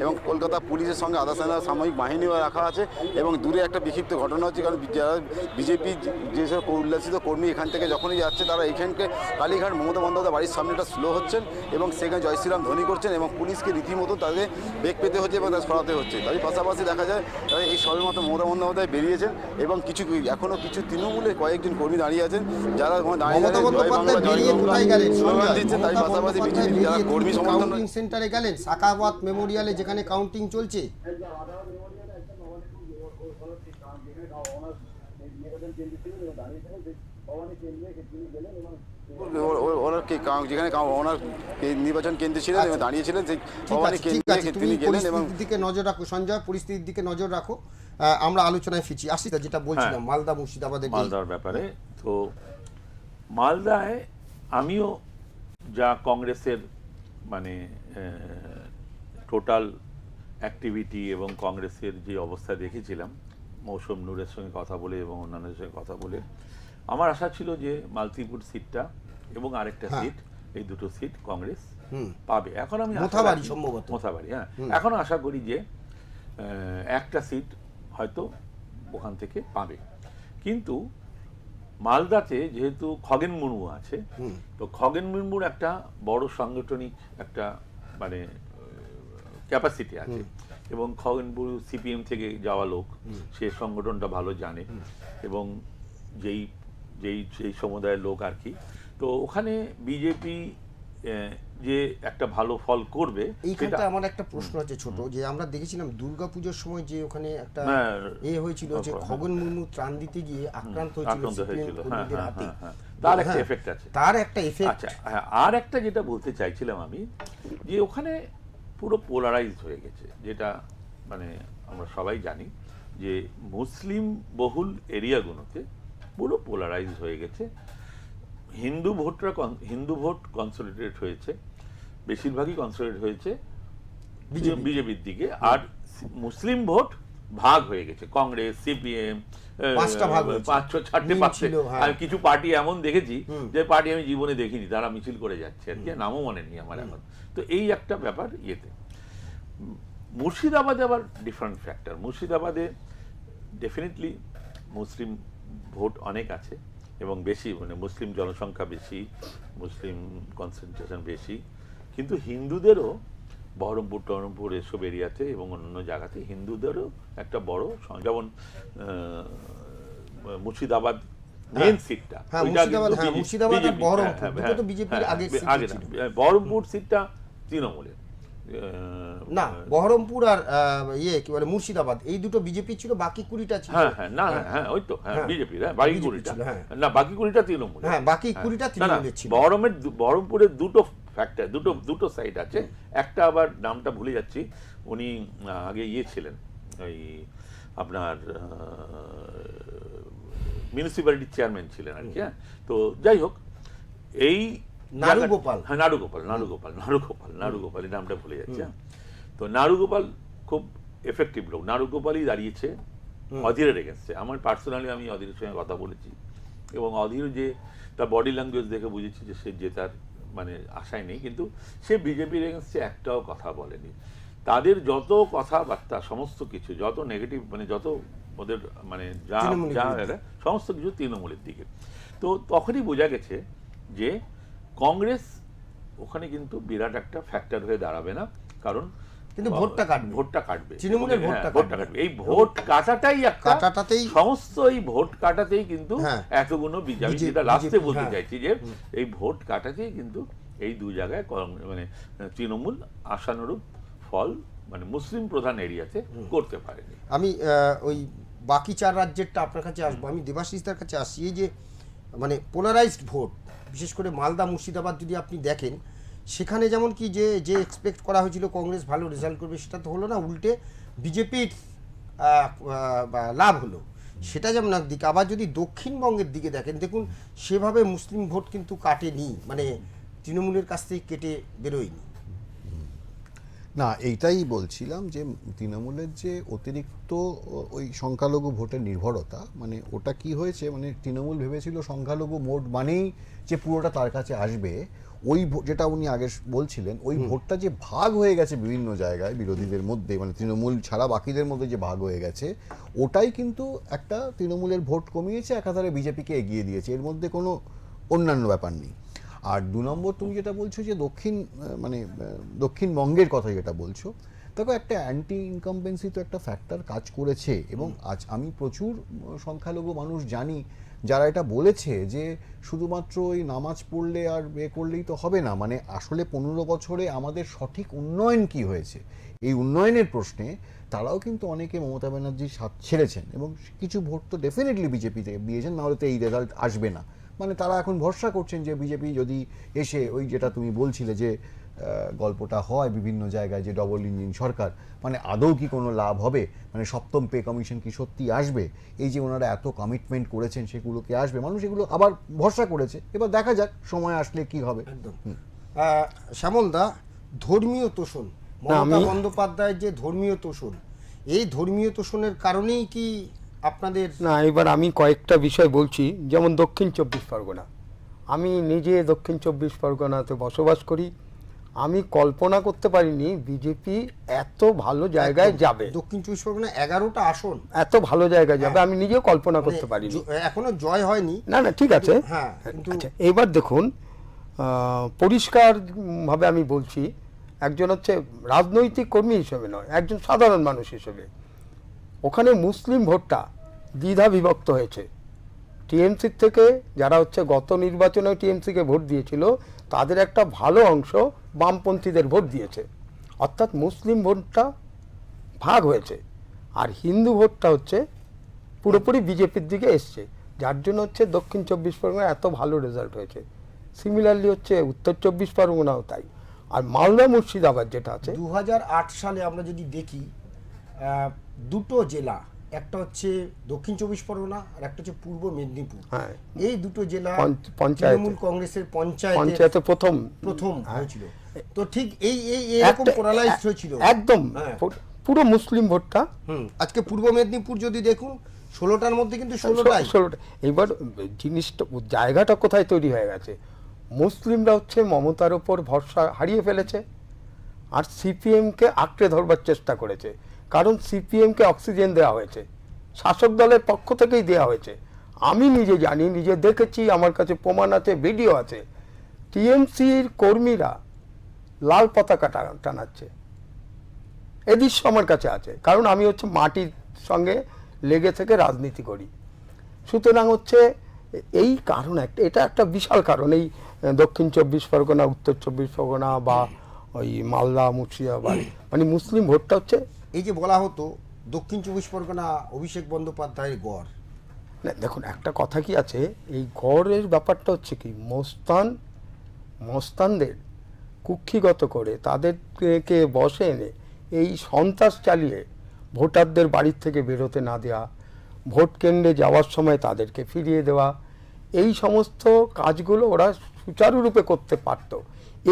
এবং কলকাতা পুলিশের সঙ্গে আধা সেনা সাময়িক বাহিনীও রাখা আছে। এবং দূরে একটা বিক্ষিপ্ত ঘটনা হচ্ছে, কারণ যারা বিজেপি যেসব উল্লাসিত কর্মী এখান থেকে যখনই যাচ্ছে তারা এখানকে কালীঘাট মমতা বন্দ্যোপাধ্যায় বাড়ির সামনেটা স্লো হচ্ছেন এবং সেখানে জয় শ্রীরাম ধ্বনি করছেন এবং পুলিশকে রীতিমতো তাদের বেগ পেতে হচ্ছে এবং তাদের সরাতে হচ্ছে। তারই পাশাপাশি দেখা যায় এই সবেমাত্র মমতা বন্দ্যোপাধ্যায় বেরিয়েছেন এবং এখনও কিছু তৃণমূলের কয়েকজন কর্মী দাঁড়িয়ে আছেন যারা দিচ্ছেন। তারই পাশাপাশি বিজেপি যারা কর্মী সমর্থন সেন্টারে গেলেন, সাকাওয়াত মেমোরিয়ালে যেখানে কাউন্টিং চলছে। যেখানে ওনার নির্বাচন কেন্দ্রে ছিলেন এবং দাঁড়িয়েছিলেন সেই ভবানী কেন্দ্রে তিনি গেলেন এবং দিকে নজর রাখো সঞ্জয়, পরিস্থিতির দিকে নজর রাখো। আমরা আলোচনায় ফিরছি। আসি যেটা বলছিলাম মালদা মুর্শিদাবাদের মালদার ব্যাপারে। তো মালদায় আমিও যা কংগ্রেসের মানে টোটাল অ্যাক্টিভিটি এবং কংগ্রেসের যে অবস্থা দেখেছিলাম মৌসুম নূরের সঙ্গে কথা বলে এবং অন্যান্যদের সঙ্গে কথা বলে, আমার আশা ছিল যে মালতীপুর সিটটা এবং আরেকটা সিট, এই দুটো সিট কংগ্রেস পাবে। এখন আমি মোথাবাড়ি, হ্যাঁ, এখন আশা করি যে একটা সিট হয়তো ওখান থেকে পাবে। কিন্তু মালদাতে যেহেতু খগেন মুর্মু আছে, তো খগেন মুর্মুর একটা বড় সাংগঠনিক একটা মানে ক্যাপাসিটি আছে এবং খগেন মুর্মু সিপিএম থেকে যাওয়া লোক, সে সংগঠনটা ভালো জানে এবং যেই সমুদায়ের লোক আর কি। তো ওখানে বিজেপি যে একটা ভালো ফল করবে। এইখানটা আমার একটা প্রশ্ন আছে ছোট, যে আমরা দেখেছিলাম দুর্গাপূজার সময় যে ওখানে একটা হয়েছিল যে খগেন মুর্মু ত্রাণ দিতে গিয়ে আক্রান্ত হয়েছিল, তার একটা এফেক্ট আছে, তার একটা এফেক্ট। আচ্ছা, হ্যাঁ, আর একটা যেটা বলতে চাইছিলাম আমি, যে ওখানে পুরো পোলারাইজড হয়ে গেছে, যেটা মানে আমরা সবাই জানি যে মুসলিম বহুল এরিয়াগুলোতে পুরো পোলারাইজড হয়ে গেছে। হিন্দু ভোট কনসলিডেট হয়েছে, বেশিরভাগই কনসলিডেট হয়েছে বিজেপির দিকে, আর মুসলিম ভোট ভাগ হয়ে গেছে। কংগ্রেস, সিপিএম, 5-6-4টে। আমি কিছু পার্টি এমন দেখেছি যে পার্টি আমি জীবনে দেখিনি, তারা মিছিল করে যাচ্ছে আর কি, নামও মনে নেই আমার এখন। তো এই একটা ব্যাপার ইয়েতে। মুর্শিদাবাদে আবার ডিফারেন্ট ফ্যাক্টর। মুর্শিদাবাদে ডেফিনেটলি মুসলিম ভোট অনেক আছে এবং বেশি, মানে মুসলিম জনসংখ্যা বেশি, মুসলিম কনসেন্ট্রেশন বেশি, কিন্তু হিন্দুদেরও বহরমপুর এসব এরিয়াতে এবং অন্য জায়গাতে হিন্দুদেরও একটা বড়, যেমন মুর্শিদাবাদ মেন সিটটা, বহরমপুর সিটটা তৃণমূলের না, বহরমপুর আর কি বলে মুর্শিদাবাদ, এই দুটো বিজেপি ছিল, বাকি 20টা ছিল। হ্যাঁ ওই তো বিজেপি, বাকি 20টা না, বাকি 20টা তৃণমূল, হ্যাঁ বাকি 20টা তৃণমূলের ছিল। বহরমপুরের দুটো ফ্যাক্টর, দুটো সাইড আছে। একটা আবার নামটা ভুলে যাচ্ছি, উনি আগে ছিলেন ওই আপনার মিউনিসিপ্যালিটির চেয়ারম্যান ছিলেন আর কি। হ্যাঁ, তো যাই হোক, এই নাড়ুগোপাল এই নামটা ভুলে যাচ্ছে। তো নাড়ুগোপাল খুব এফেক্টিভ লোক, নাড়ুগোপালই দাঁড়িয়েছে অধীরের এগেন্সে। আমার পার্সোনালি আমি অধীরের সঙ্গে কথা বলেছি এবং অধীর যে তার বডি ল্যাঙ্গুয়েজ দেখে বুঝেছি যে সে জেতার মানে আশায় নেই, কিন্তু সে বিজেপির এগেনস্টে একটাও কথা বলেনি। তাদের যত কথাবার্তা সমস্ত কিছু যত নেগেটিভ মানে যত ওদের মানে যা তৃণমূলের যা বিরুদ্ধে। এরা সমস্ত কিছু তৃণমূলের দিকে। তো তখনই বোঝা গেছে যে কংগ্রেস ওখানে কিন্তু বিরাট একটা ফ্যাক্টর হয়ে দাঁড়াবে না, কারণ কিন্তু ভোটটা কাটবে। ভোটটা কাটবে তৃণমূলের হ্যাঁ, ভোটটা ভোটটা কাটবে। কাটবে। এই ভোট কাটাটাই একটা কাটাটাতেই সমস্ত এই ভোট কাটাতেই কিন্তু হ্যাঁ। এতগুলো আমি বিজেপি, যেটা লাস্টে বলতে হ্যাঁ। চাইছি যে এই ভোট কাটাতেই কিন্তু এই দু জায়গায় মানে তৃণমূল আশানুরূপ ফল মানে মুসলিম প্রধান এরিয়াতে করতে পারেনি। আমি ওই বাকি 4 রাজ্যেরটা আপনার কাছে আসবো, আমি দেবাশিসদার কাছে আসি। এই যে মানে পোলারাইজড ভোট, বিশেষ করে মালদা মুর্শিদাবাদ যদি আপনি দেখেন, সেখানে যেমন কি যে এক্সপেক্ট করা হয়েছিল কংগ্রেস ভালো রেজাল্ট করবে, সেটা তো হলো না, উল্টে বিজেপির লাভ হলো, সেটা যেমন একদিকে। আবার যদি দক্ষিণবঙ্গের দিকে দেখেন, দেখুন সেভাবে মুসলিম ভোট কিন্তু কাটেনি, মানে তৃণমূলের কাছ থেকে কেটে বেরোয়নি। না, এইটাই বলছিলাম যে তৃণমূলের যে অতিরিক্ত ওই সংখ্যালঘু ভোটের নির্ভরতা, মানে ওটা কি হয়েছে, মানে তৃণমূল ভেবেছিল সংখ্যালঘু ভোট মানেই যে পুরোটা তার কাছে আসবে, ওই যেটা উনি আগে বলছিলেন, ওই ভোটটা যে ভাগ হয়ে গেছে বিভিন্ন জায়গায় বিরোধীদের মধ্যে, মানে তৃণমূল ছাড়া বাকিদের মধ্যে যে ভাগ হয়ে গেছে, ওটাই কিন্তু একটা তৃণমূলের ভোট কমিয়েছে, একাধারে বিজেপিকে এগিয়ে দিয়েছে, এর মধ্যে কোনো অন্যান্য ব্যাপার নেই। আর 2 নম্বর তুমি যেটা বলছো যে দক্ষিণবঙ্গের কথা যেটা বলছো, দেখো একটা অ্যান্টি ইনকামবেন্সি তো একটা ফ্যাক্টর কাজ করেছে। এবং আজ আমি প্রচুর সংখ্যালঘু মানুষ জানি যারা এটা বলেছে যে শুধুমাত্র ওই নামাজ পড়লে আর করলেই তো হবে না, মানে আসলে 15 বছরে আমাদের সঠিক উন্নয়ন কি হয়েছে, এই উন্নয়নের প্রশ্নে তারাও কিন্তু অনেকে মমতা ব্যানার্জির সাথ ছেড়েছেন, এবং কিছু ভোট তো ডেফিনেটলি বিজেপিতে দিয়েছেন, নাহলে তো এই রেজাল্ট আসবে না। মানে তারা এখন ভরসা করছেন যে বিজেপি যদি এসে ওই যেটা তুমি বলছিলে যে গল্পটা হয় বিভিন্ন জায়গায় যে ডবল ইঞ্জিন সরকার, মানে আদৌ কি কোনো লাভ হবে, মানে সপ্তম পে কমিশন কি সত্যি আসবে, এই যে ওনারা এত কমিটমেন্ট করেছেন সেগুলো কি আসবে, মানুষ এগুলো আবার ভরসা করেছে, এবার দেখা যাক সময় আসলে কি হবে। একদম। শ্যামলদা, ধর্মীয় তোষণ, মমতা বন্দ্যোপাধ্যায়ের যে ধর্মীয় তোষণ, এই ধর্মীয় তোষণের কারণেই কি আপনাদের? না, এবার আমি কয়েকটা বিষয় বলছি। যেমন দক্ষিণ 24 পরগনা, আমি নিজে দক্ষিণ 24 পরগনাতে বসবাস করি। আমি কল্পনা করতে পারিনি বিজেপি এত ভালো জায়গায় যাবে, দক্ষিণ 24 পরগনা 11টা আসন এত ভালো জায়গায় যাবে আমি নিজেও কল্পনা করতে পারিনি। এখনো জয় হয়নি। না না, ঠিক আছে। হ্যাঁ, কিন্তু আচ্ছা, এবার দেখুন, পরিষ্কার ভাবে আমি বলছি, একজন হচ্ছে রাজনৈতিক কর্মী হিসেবে নয়, একজন সাধারণ মানুষ হিসেবে, ওখানে মুসলিম ভোটটা দ্বিধা বিভক্ত হয়েছে। টিএমসির থেকে যারা হচ্ছে গত নির্বাচনে টিএমসিকে ভোট দিয়েছিল, তাদের একটা ভালো অংশ বামপন্থীদের ভোট দিয়েছে, অর্থাৎ মুসলিম ভোটটা ভাগ হয়েছে। আর হিন্দু ভোটটা হচ্ছে পুরোপুরি বিজেপির দিকে এসছে, যার জন্য হচ্ছে দক্ষিণ 24 পরগনা এত ভালো রেজাল্ট হয়েছে। সিমিলারলি হচ্ছে উত্তর 24 পরগনাও তাই। আর মালদা মুর্শিদাবাদ যেটা আছে, 2008 সালে আমরা যদি দেখি, দুটো জেলা, একটা হচ্ছে দক্ষিণ 24 পরগনা আর একটা হচ্ছে পূর্ব মেদিনীপুর, হ্যাঁ, এই দুটো জেলা পঞ্চায়েতে তৃণমূল কংগ্রেসের পঞ্চায়েতে প্রথম হয়েছিল। তো ঠিক এই এরকম পোলারাইজড হয়েছিল একদম, হ্যাঁ। পুরো মুসলিম ভোটটা। আজকে পূর্ব মেদিনীপুর যদি দেখুন, 16টার মধ্যে কিন্তু 16টাই। এবার জিনিসটা, জায়গাটা কোথায় তৈরি হয়ে গেছে, মুসলিমরা হচ্ছে মমতার ওপর ভরসা হারিয়ে ফেলেছে, আর সিপিএমকে আঁকড়ে ধরবার চেষ্টা করেছে, কারণ সিপিএমকে অক্সিজেন দেওয়া হয়েছে, শাসক দলের পক্ষ থেকেই দেওয়া হয়েছে। আমি নিজে জানি, নিজে দেখেছি, আমার কাছে প্রমাণ আছে, ভিডিও আছে, টিএমসির কর্মীরা লাল পতাকা টানাচ্ছে, এ দৃশ্য আমার কাছে আছে, কারণ আমি হচ্ছে মাটির সঙ্গে লেগে থেকে রাজনীতি করি। সুতরাং হচ্ছে এই কারণ, এটা একটা বিশাল কারণ, এই দক্ষিণ 24 পরগনা, উত্তর 24 পরগনা বা ওই মালদা মুর্শিদাবাদ, মানে মুসলিম ভোটটা হচ্ছে। এই যে বলা হতো দক্ষিণ 24 পরগনা অভিষেক বন্দ্যোপাধ্যায়ের গড়, না দেখুন, একটা কথা কি আছে, এই গড়ের ব্যাপারটা হচ্ছে কি, মস্তানদের কুক্ষিগত করে তাদেরকে বসে এনে এই সন্ত্রাস চালিয়ে ভোটারদের বাড়ির থেকে বেরোতে না দেওয়া, ভোট কেন্দ্রে যাওয়ার সময় তাদেরকে ফিরিয়ে দেওয়া, এই সমস্ত কাজগুলো ওরা সুচারুরূপে করতে পারত।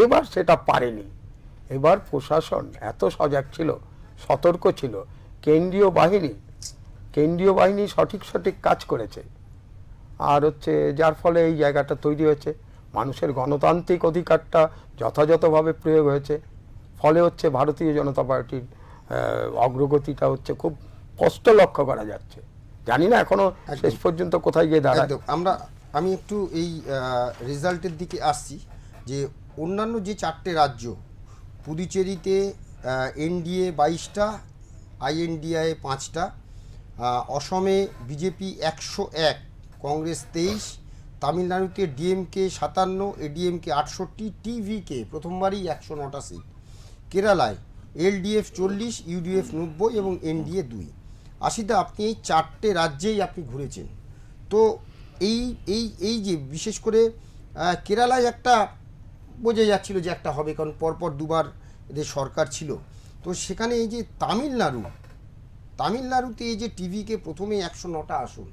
এবার সেটা পারেনি। এবার প্রশাসন এত সজাগ ছিল, সতর্ক ছিল, কেন্দ্রীয় বাহিনী সঠিক কাজ করেছে। আর হচ্ছে যার ফলে এই জায়গাটা তৈরি হয়েছে, মানুষের গণতান্ত্রিক অধিকারটা যথাযথভাবে প্রয়োগ হয়েছে, ফলে হচ্ছে ভারতীয় জনতা পার্টির অগ্রগতিটা হচ্ছে খুব স্পষ্ট লক্ষ্য করা যাচ্ছে। জানি না এখনো শেষ পর্যন্ত কোথায় গিয়ে দাঁড়ায়। একদম। আমি একটু এই রেজাল্টের দিকে আসছি, যে অন্যান্য যে 4টে রাজ্য, পুদুচেরিতে এনডিএ 22টা, আইএনডিআই 5টা, অসমে বিজেপি 101, কংগ্রেস 23, তামিলনাড়ুতে ডিএমকে 57, এডিএমকে 68, টিভিকে প্রথমবারই 109টা সিট, কেরালায় এলডিএফ 40, ইউডিএফ 90 এবং এনডিএ 2। আশিদা, আপনি এই 4টে রাজ্যেই আপনি ঘুরেছেন, তো এই এই এই যে বিশেষ করে কেরালায় একটা বোঝা যাচ্ছিল যে একটা হবে, কারণ পরপর দুবার এদের সরকার ছিল। তো সেখানে এই যে তামিলনাড়ুতে এই যে টিভিকে প্রথমে 109টা আসন,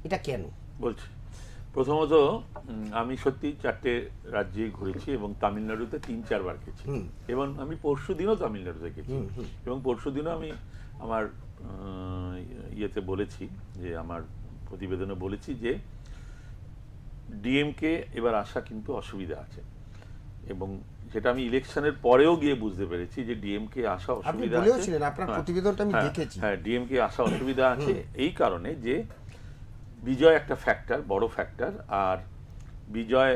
এটা কেন? বলছি, প্রথমত আমি সত্যি 4টে রাজ্যে ঘুরেছি এবং তামিলনাড়ুতে 3-4 বার গেছি, এবং আমি পরশুদিনও তামিলনাড়ুতে গেছি, এবং পরশুদিনও আমি আমার ইয়েতে বলেছি, যে আমার প্রতিবেদনে বলেছি যে ডিএমকে এবার আসা কিন্তু অসুবিধা আছে, এবং যেটা আমি ইলেকশনের পরেও গিয়ে বুঝতে পেরেছি যে ডিএমকে আসা আপনি অসুবিধা বলেছিলেন, আছে। আপনার হ্যাঁ, প্রতিবেদনটা আমি হ্যাঁ, দেখেছি। হ্যাঁ, ডিএমকে আসা অসুবিধা আছে এই কারণে যে বিজয় একটা ফ্যাক্টর, বড় ফ্যাক্টর, আর বিজয়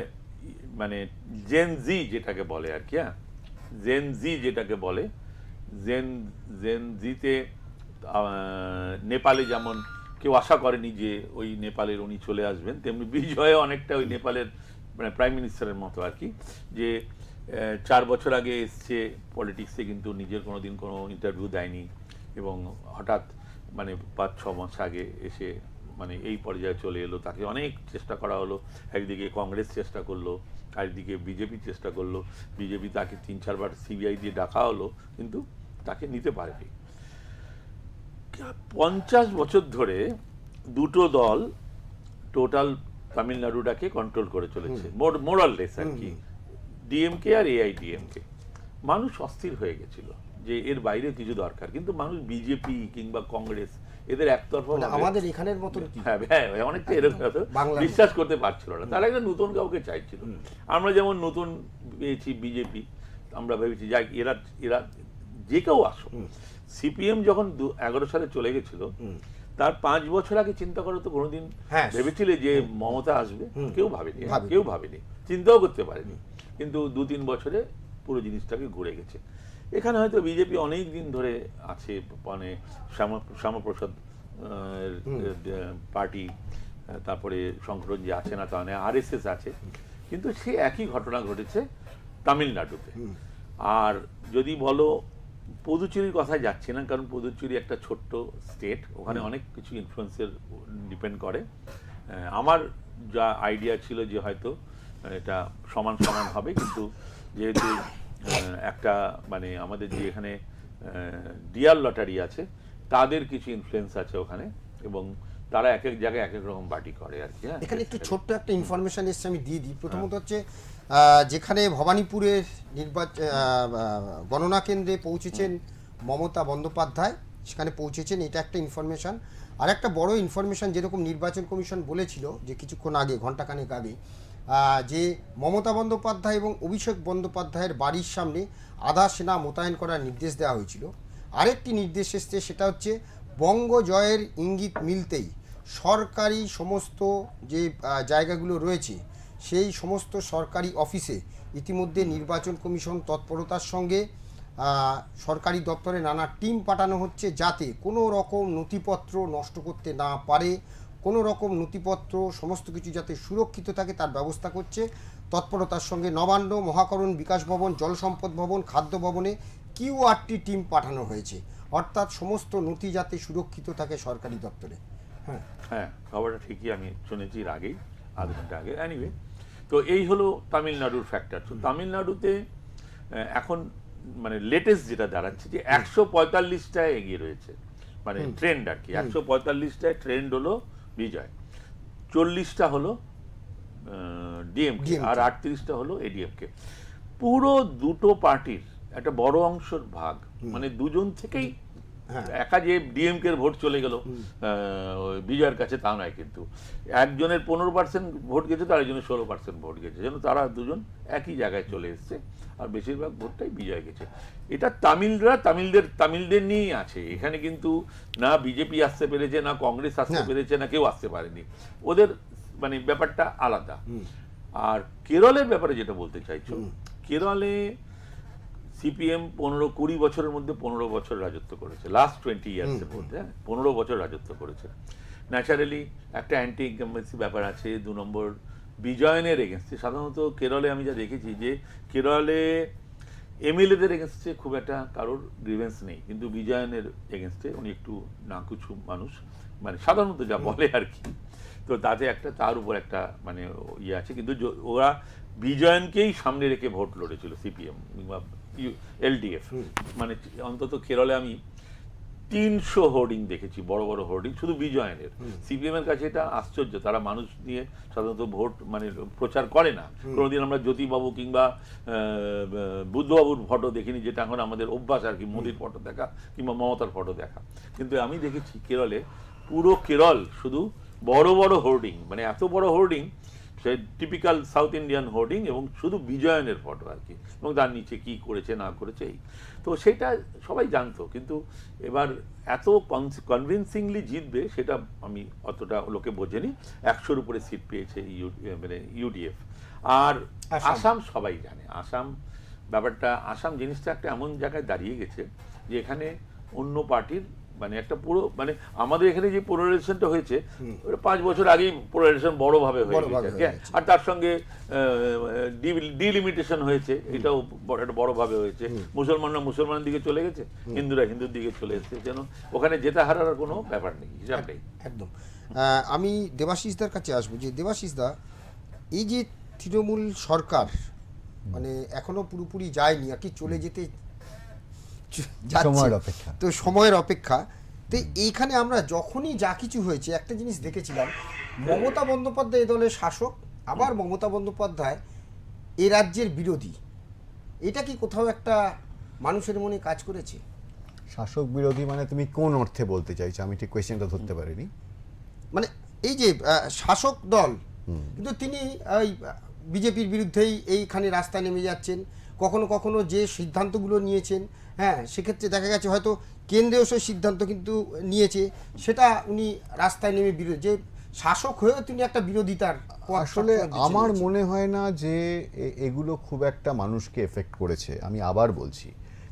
মানে জেন জি যেটাকে বলে আর কি, হ্যাঁ, জেন জি যেটাকে বলে, জেন জিতে নেপালে যেমন কেউ আশা করেনি যে ওই নেপালের উনি চলে আসবেন, তেমনি বিজয় অনেকটা ওই নেপালের মানে প্রাইম মিনিস্টারের মতো আর কি, যে 4 বছর আগে এসছে পলিটিক্সে, কিন্তু নিজের কোনোদিন কোনো ইন্টারভিউ দেয়নি, এবং হঠাৎ মানে 5-6 মাস আগে এসে মানে এই পর্যায়ে চলে এলো। তাকে অনেক চেষ্টা করা হলো, একদিকে কংগ্রেস চেষ্টা করলো, আরেকদিকে বিজেপি চেষ্টা করলো, বিজেপি তাকে 3-4 বার সিবিআই দিয়ে ডাকা হলো, কিন্তু তাকে নিতে পারেনি। 50 বছর ধরে দুটো দল টোটাল তামিলনাড়ুটাকে কন্ট্রোল করে চলেছে, মোরাললেস আর কি, ডিএমকে আর এআইডিএমকে। মানুষ অস্থির হয়ে গেছিল যে এর বাইরে কিছু দরকার, কিন্তু মানুষ বিজেপি কিংবা কংগ্রেস এদের একতরফা আমাদের এখানের মতন কি, হ্যাঁ হ্যাঁ অনেকটা এরকম বিশ্বাস করতে পারছিল না, তারা একটা নতুন কাউকে চাইছিল। আমরা যেমন নতুন পেয়েছি বিজেপি, আমরা ভেবেছি যাক এরা এরা যে কেউ আসো। সিপিএম যখন 11 সালে চলে গেছিল, তার 5 বছর আগে চিন্তা করো তো কোনোদিন ভেবেছিলে যে মমতা আসবে? কেউ ভাবেনি, চিন্তাও করতে পারেনি, কিন্তু 2-3 বছরে পুরো জিনিসটাকে ঘুরে গেছে। এখানে হয়তো বিজেপি অনেক দিন ধরে আছে, মানে শ্যামাপ্রসাদ পার্টি, তারপরে শঙ্করন যে আছে না, তাহলে আরএসএস আছে, কিন্তু সে একই ঘটনা ঘটেছে তামিলনাড়ুতে। আর যদি বলো পুদুচেরির কথায় যাচ্ছি না, কারণ পুদুচেরি একটা ছোট্ট স্টেট, ওখানে অনেক কিছু ইনফ্লুয়েন্সের ডিপেন্ড করে। আমার যা আইডিয়া ছিল যে হয়তো এটা সমান সমান হবে, কিন্তু যেহেতু একটা মানে আমাদের যে এখানে ডিয়ার লটারি আছে, তাদের কিছু ইনফ্লুয়েন্স আছে ওখানে, এবং তারা এক এক জায়গায় এক এক রকম বাটি করে আর কি। এখানে একটু ছোট্ট একটা ইনফরমেশন এসছে, আমি দিয়ে দিই। প্রথমত হচ্ছে যেখানে ভবানীপুরের গণনা কেন্দ্রে পৌঁছেছেন মমতা বন্দ্যোপাধ্যায়, সেখানে পৌঁছেছেন, এটা একটা ইনফরমেশন। আর একটা বড় ইনফরমেশন, যেরকম নির্বাচন কমিশন বলেছিল যে কিছুক্ষণ আগে, ঘন্টাখানেক আগে, যে মমতা বন্দ্যোপাধ্যায় এবং অভিষেক বন্দ্যোপাধ্যায়ের বাড়ির সামনে আধা সেনা মোতায়েন করার নির্দেশ দেওয়া হয়েছিল। আরেকটি নির্দেশ এসছে, সেটা হচ্ছে বঙ্গ জয়ের ইঙ্গিত মিলতেই সরকারি সমস্ত যে জায়গাগুলো রয়েছে, সেই সমস্ত সরকারি অফিসে ইতিমধ্যে নির্বাচন কমিশন তৎপরতার সঙ্গে সরকারি দপ্তরে নানা টিম পাঠানো হচ্ছে, যাতে কোনো রকম নথিপত্র নষ্ট করতে না পারে, কোনো রকম নথিপত্র সমস্ত কিছু যাতে সুরক্ষিত থাকে তার ব্যবস্থা করছে তৎপরতার সঙ্গে। নবান্ন, মহাকরণ, বিকাশ ভবন, জল সম্পদ ভবন, খাদ্য ভবনে কিউআরটি টিম পাঠানো হয়েছে, অর্থাৎ সমস্ত নথি যাতে সুরক্ষিত থাকে সরকারি দপ্তরে। হ্যাঁ হ্যাঁ, খবরটা ঠিকই আমি শুনেছি এর আগেই, আধ ঘন্টা আগে। এনিওয়ে, তো এই হলো তামিলনাড়ুর ফ্যাক্টর। তো তামিলনাড়ুতে এখন মানে লেটেস্ট যেটা দাঁড়াচ্ছে যে 145টায় এগিয়ে রয়েছে, মানে ট্রেন্ড আর কি। 145টায় ট্রেন্ড হলো বিজয়, 40টা হলো ডিএমকে, আর 38টা হলো এডিএমকে। পুরো দুটো পার্টির একটা বড় অংশের ভাগ, মানে দুজন থেকেই একা যে ডিএমকে এর ভোট চলে গেল বিজয়ের কাছে তা নয়, কিন্তু একজনের 15% ভোট গেছে তো আরেকজনের 16% ভোট গেছে, যেন তারা দুজন একই জায়গায় চলে এসছে, আর বেশিরভাগ ভোটটাই বিজয় গেছে। এটা তামিলদের নিয়েই আছে এখানে, কিন্তু না বিজেপি আসতে পেরেছে, না কংগ্রেস আসতে পেরেছে, না কেউ আসতে পারেনি, ওদের মানে ব্যাপারটা আলাদা। আর কেরলের ব্যাপারে যেটা বলতে চাইছো, কেরলে সিপিএম 15-20 বছরের মধ্যে 15 বছর রাজত্ব করেছে, লাস্ট 20 ইয়ার্সের মধ্যে 15 বছর রাজত্ব করেছে। ন্যাচারালি একটা অ্যান্টি ইনকাম্বেন্সি ব্যাপার আছে। 2 নম্বর বিজয়নের এগেনস্টে, সাধারণত কেরলে আমি যা দেখেছি যে কেরলে এমএলএদের এগেনস্টে খুব একটা কারোর গ্রিভেন্স নেই, কিন্তু বিজয়নের এগেনস্টে উনি একটু নাকুচু মানুষ, মানে সাধারণত যা বলে আর কি, তো তাতে একটা তার উপর একটা মানে ইয়ে আছে। কিন্তু ওরা বিজয়নকেই সামনে রেখে ভোট লড়েছিল সিপিএম বা এলডিএফ, মানে অন্তত কেরলে আমি 300 হোর্ডিং দেখেছি, বড় বড় হোর্ডিং শুধু বিজয়নের। সিপিএম এর কাছে এটা আশ্চর্য, তারা মানুষ নিয়ে সাধারণত ভোট মানে প্রচার করে না। কোনোদিন আমরা জ্যোতিবাবু কিংবা বুদ্ধবাবুর ফটো দেখিনি, যেটা এখন আমাদের অভ্যাস আর কি, মোদির ফটো দেখা কিংবা মমতার ফটো দেখা। কিন্তু আমি দেখেছি কেরলে, পুরো কেরল শুধু বড় বড় হোর্ডিং, মানে এত বড় হোর্ডিং, সে টিপিক্যাল সাউথ ইন্ডিয়ান হোর্ডিং, এবং শুধু বিজয়নের ফটো আর কি, এবং তার নিচে কি করেছে না করেছে এই। তো সেটা সবাই জানতো, কিন্তু এবার এত কনভিনসিংলি জিতবে সেটা আমি অতটা লোকে বোঝেনি। 100-র উপরে সিট পেয়েছে মানে ইউডিএফ। আর আসাম সবাই জানে, আসাম ব্যাপারটা, আসাম জিনিসটা একটা এমন জায়গায় দাঁড়িয়ে গেছে যে এখানে অন্য পার্টির মানে একটা পুরো, মানে আমাদের এখানে যে পোলারাইজেশনটা হয়েছে 5 বছর আগেই পোলারাইজেশন বড়ভাবে হয়ে গেছে, আর তার সঙ্গে ডিলিমিটেশন হয়েছে, এটাও একটা বড়ভাবে হয়েছে। মুসলমানরা মুসলমানের দিকে চলে গেছে, হিন্দুরা হিন্দুর দিকে চলে এসেছে, যেন ওখানে জেতা হারার কোনো ব্যাপার নেই, হিসাবটাই। একদম। আমি দেবাশিসদার কাছে আসবো, যে দেবাশিসদা, এই যে তৃণমূল সরকার মানে এখনো পুরোপুরি যায়নি আর কি, চলে যেতে সময়ের অপেক্ষা, তো সময়ের অপেক্ষা। তো এইখানে আমরা যখনই যা কিছু হয়েছে একটা জিনিস দেখেছিলাম, মমতা বন্দ্যোপাধ্যায় এ দলের শাসক, আবার মমতা বন্দ্যোপাধ্যায় এ রাজ্যের বিরোধী। এটা কি কোথাও একটা মানুষের মনে কাজ করেছে? শাসক বিরোধী মানে তুমি কোন অর্থে বলতে চাইছো? আমি ঠিক কোয়েশ্চেনটা ধরতে পারিনি। মানে এই যে শাসক দল, কিন্তু তিনি ওই বিজেপির বিরুদ্ধেই এইখানে রাস্তায় নেমে যাচ্ছেন, কখনো কখনো যে সিদ্ধান্তগুলো নিয়েছেন, হ্যাঁ সেক্ষেত্রে দেখা গেছে হয়তো কেন্দ্রীয় সেই সিদ্ধান্ত কিন্তু নিয়েছে, সেটা উনি রাস্তায় নেমে বিরোধী, যে শাসক হয়েও তিনি একটা বিরোধিতার আসলে আমার মনে হয় না যে এগুলো খুব একটা মানুষকে এফেক্ট করেছে। আমি আবার বলছি,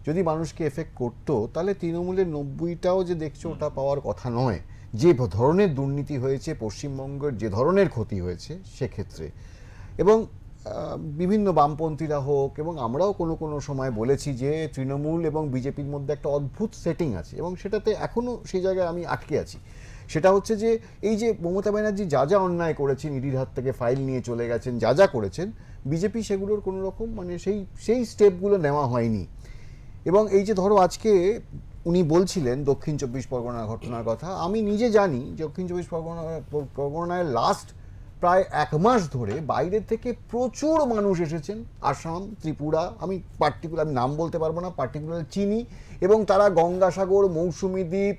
যদি মানুষকে এফেক্ট করতো তাহলে তৃণমূলের 90টাও যে দেখছো ওটা পাওয়ার কথা নয়। যে ধরনের দুর্নীতি হয়েছে পশ্চিমবঙ্গের, যে ধরনের ক্ষতি হয়েছে সেক্ষেত্রে, এবং বিভিন্ন বামপন্থীরা হোক, এবং আমরাও কোনো কোনো সময় বলেছি যে তৃণমূল এবং বিজেপির মধ্যে একটা অদ্ভুত সেটিং আছে, এবং সেটাতে এখনও সেই জায়গায় আমি আটকে আছি। সেটা হচ্ছে যে এই যে মমতা ব্যানার্জি যা যা অন্যায় করেছেন, ইডির হাত থেকে ফাইল নিয়ে চলে গেছেন, যা যা করেছেন, বিজেপি সেগুলোর কোনো রকম মানে সেই স্টেপগুলো নেওয়া হয়নি। এবং এই যে ধরো আজকে উনি বলছিলেন দক্ষিণ 24 পরগনার ঘটনার কথা, আমি নিজে জানি দক্ষিণ 24 পরগনায় লাস্ট প্রায় 1 মাস ধরে বাইরে থেকে প্রচুর মানুষ এসেছেন, আসাম, ত্রিপুরা, আমি নাম বলতে পারবো না, পার্টিকুলার চিনি, এবং তারা গঙ্গাসাগর, মৌসুমী দ্বীপ,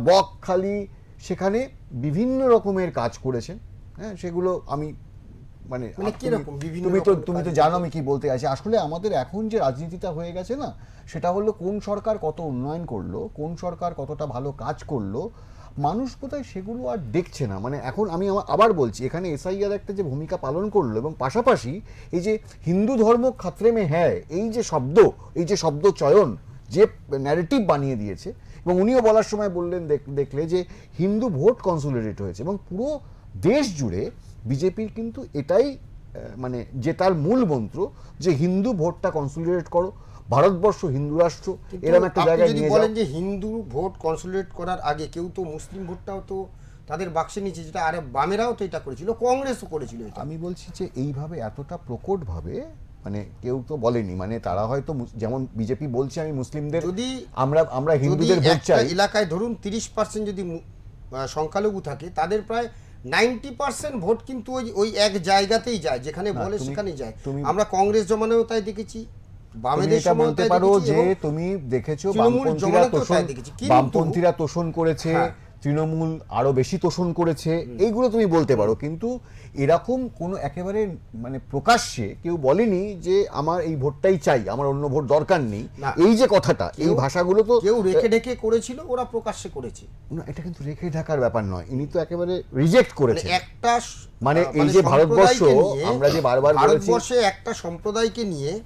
বকখালি, সেখানে বিভিন্ন রকমের কাজ করেছেন। হ্যাঁ, সেগুলো আমি মানে তুমি তো জানো আমি কি বলতে চাইছি। আসলে আমাদের এখন যে রাজনীতিটা হয়ে গেছে না, সেটা হলো কোন সরকার কত উন্নয়ন করলো, কোন সরকার কতটা ভালো কাজ করলো, মানুষ কোথায় সেগুলো আর দেখছে না। মানে এখন আমি আবার বলছি, এখানে এসআইআর একটা যে ভূমিকা পালন করলো, এবং পাশাপাশি এই যে হিন্দু ধর্ম খাতরে মে হ্যায়, এই যে শব্দ চয়ন, যে ন্যারেটিভ বানিয়ে দিয়েছে, এবং উনিও বলার সময় বললেন দেখলে যে হিন্দু ভোট কনসোলিডেট হয়েছে, এবং পুরো দেশ জুড়ে বিজেপির কিন্তু এটাই মানে জেতার মূল মন্ত্র, যে হিন্দু ভোটটা কনসোলিডেট করো, ভারতবর্ষ হিন্দু রাষ্ট্র, এরকম একটা জায়গায় নিয়ে যাও। বলেন যে হিন্দু ভোট কনসোলিডেট করার আগে কেউ তো মুসলিম ভোটটাও তো তাদের বাক্সে নিচে, যেটা আরে বামেরাও তো এটা করেছিল, কংগ্রেসও করেছিল। আমি বলছি যে এইভাবে এতটা প্রকটভাবে মানে কেউ তো বলেনি, মানে তারা হয়তো যেমন বিজেপি বলছে আমি মুসলিমদের, যদি আমরা হিন্দুদের ভোট চাই, এলাকায় ধরুন 30% যদি সংখ্যালঘু থাকে, তাদের প্রায় 90% ভোট কিন্তু ওই এক জায়গাতেই যায়, যেখানে বলে সেখানেই যায়। আমরা কংগ্রেস জমানেও তাই দেখেছি, বামেদের এটা সময় বলতে তাই পারো দেখেছি যে এবং তুমি দেখেছো তৃণমূল বামপন্থীরা জমায়েতও তোষণ তাই দেখেছি। কিন্তু- বামপন্থীরা তোষণ করেছে, হ্যাঁ। তৃণমূল আরো বেশি তোষণ করেছে, এইগুলো তুমি বলতে পারো, কিন্তু এরকম কোনো একেবারে মানে প্রকাশ্যে কেউ বলেনি যে আমার এই ভোটটাই চাই, আমার অন্য ভোট দরকার নেই, না। এই যে কথাটা, এই ভাষাগুলো তো কেউ রেখে ঢেকে করেছিল, ওরা প্রকাশ্যে করেছে। না, এটা কিন্তু রেখে ঢাকার ব্যাপার নয়, ইনি তো একেবারে রিজেক্ট মানে করেছে। একটা মানে এই যে ভারতবর্ষ, সম্প্রদায়কে নিয়ে- আমরা যে বারবার বলেছি, ভারতবর্ষে একটা সম্প্রদায়কে নিয়ে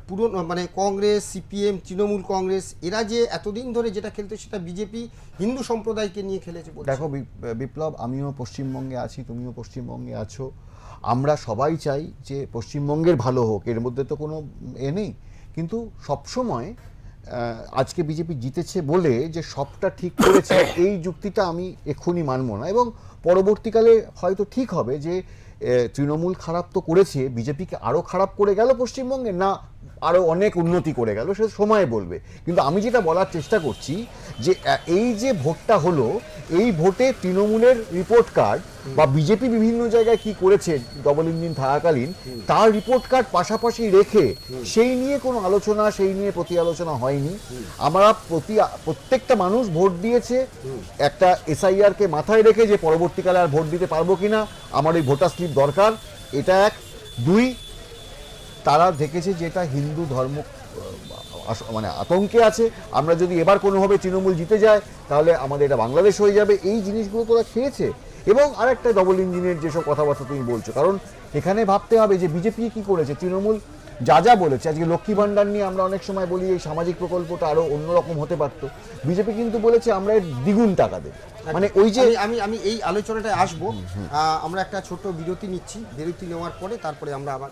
পুরো মানে কংগ্রেস, সিপিএম, তৃণমূল কংগ্রেস এরা যে এতদিন ধরে যেটা খেলতো সেটা বিজেপি হিন্দু সম্প্রদায়কে নিয়ে খেলেছে বলছে। দেখো বিপ্লব, আমিও পশ্চিমবঙ্গে আছি, তুমিও পশ্চিমবঙ্গে আছো, আমরা সবাই চাই যে পশ্চিমবঙ্গের ভালো হোক, এর মধ্যে তো কোনো নেই, কিন্তু সবসময় আজকে বিজেপি জিতেছে বলে যে সবটা ঠিক করেছে এই যুক্তিটা আমি এক্ষুনি মানব না, এবং পরবর্তীকালে হয়তো ঠিক হবে যে তৃণমূল খারাপ তো করেছে, বিজেপিকে আরও খারাপ করে গেল পশ্চিমবঙ্গে, না আরও অনেক উন্নতি করে গেল, সে সময় বলবে। কিন্তু আমি যেটা বলার চেষ্টা করছি যে এই যে ভোটটা হলো, এই ভোটে তৃণমূলের রিপোর্ট কার্ড বা বিজেপি বিভিন্ন জায়গায় কি করেছে ডবল ইঞ্জিন থাকাকালীন, তার রিপোর্ট কার্ড পাশাপাশি রেখে সেই নিয়ে কোনো আলোচনা, সেই নিয়ে প্রতি আলোচনা হয়নি। আমরা প্রত্যেকটা মানুষ ভোট দিয়েছে একটা এসআইআর কে মাথায় রেখে যে পরবর্তীকালে আর ভোট দিতে পারবো কিনা, আমার এই ভোটার স্লিপ দরকার, এটা এক। দুই, তারা দেখেছে যে এটা হিন্দু ধর্ম মানে আতঙ্কে আছে, আমরা যদি এবার কোনোভাবে তৃণমূল জিতে যায় তাহলে আমাদের এটা বাংলাদেশ হয়ে যাবে, এই জিনিসগুলো তোরা খেয়েছে। এবং আরেকটা ডবল ইঞ্জিনের যেসব কথাবার্তা তুমি বলছো, কারণ এখানে ভাবতে হবে যে বিজেপি কি করেছে, তৃণমূল যা যা বলেছে, আজকে লক্ষ্মী ভাণ্ডার নিয়ে আমরা অনেক সময় বলি এই সামাজিক প্রকল্পটা আরো অন্যরকম হতে পারতো, বিজেপি কিন্তু বলেছে আমরা এর দ্বিগুণ টাকা দেব। মানে ওই যে আমি এই আলোচনাটায় আসবো। আমরা একটা ছোট বিরতি নিচ্ছি, বিরতি নেওয়ার পরে তারপরে আমরা আবার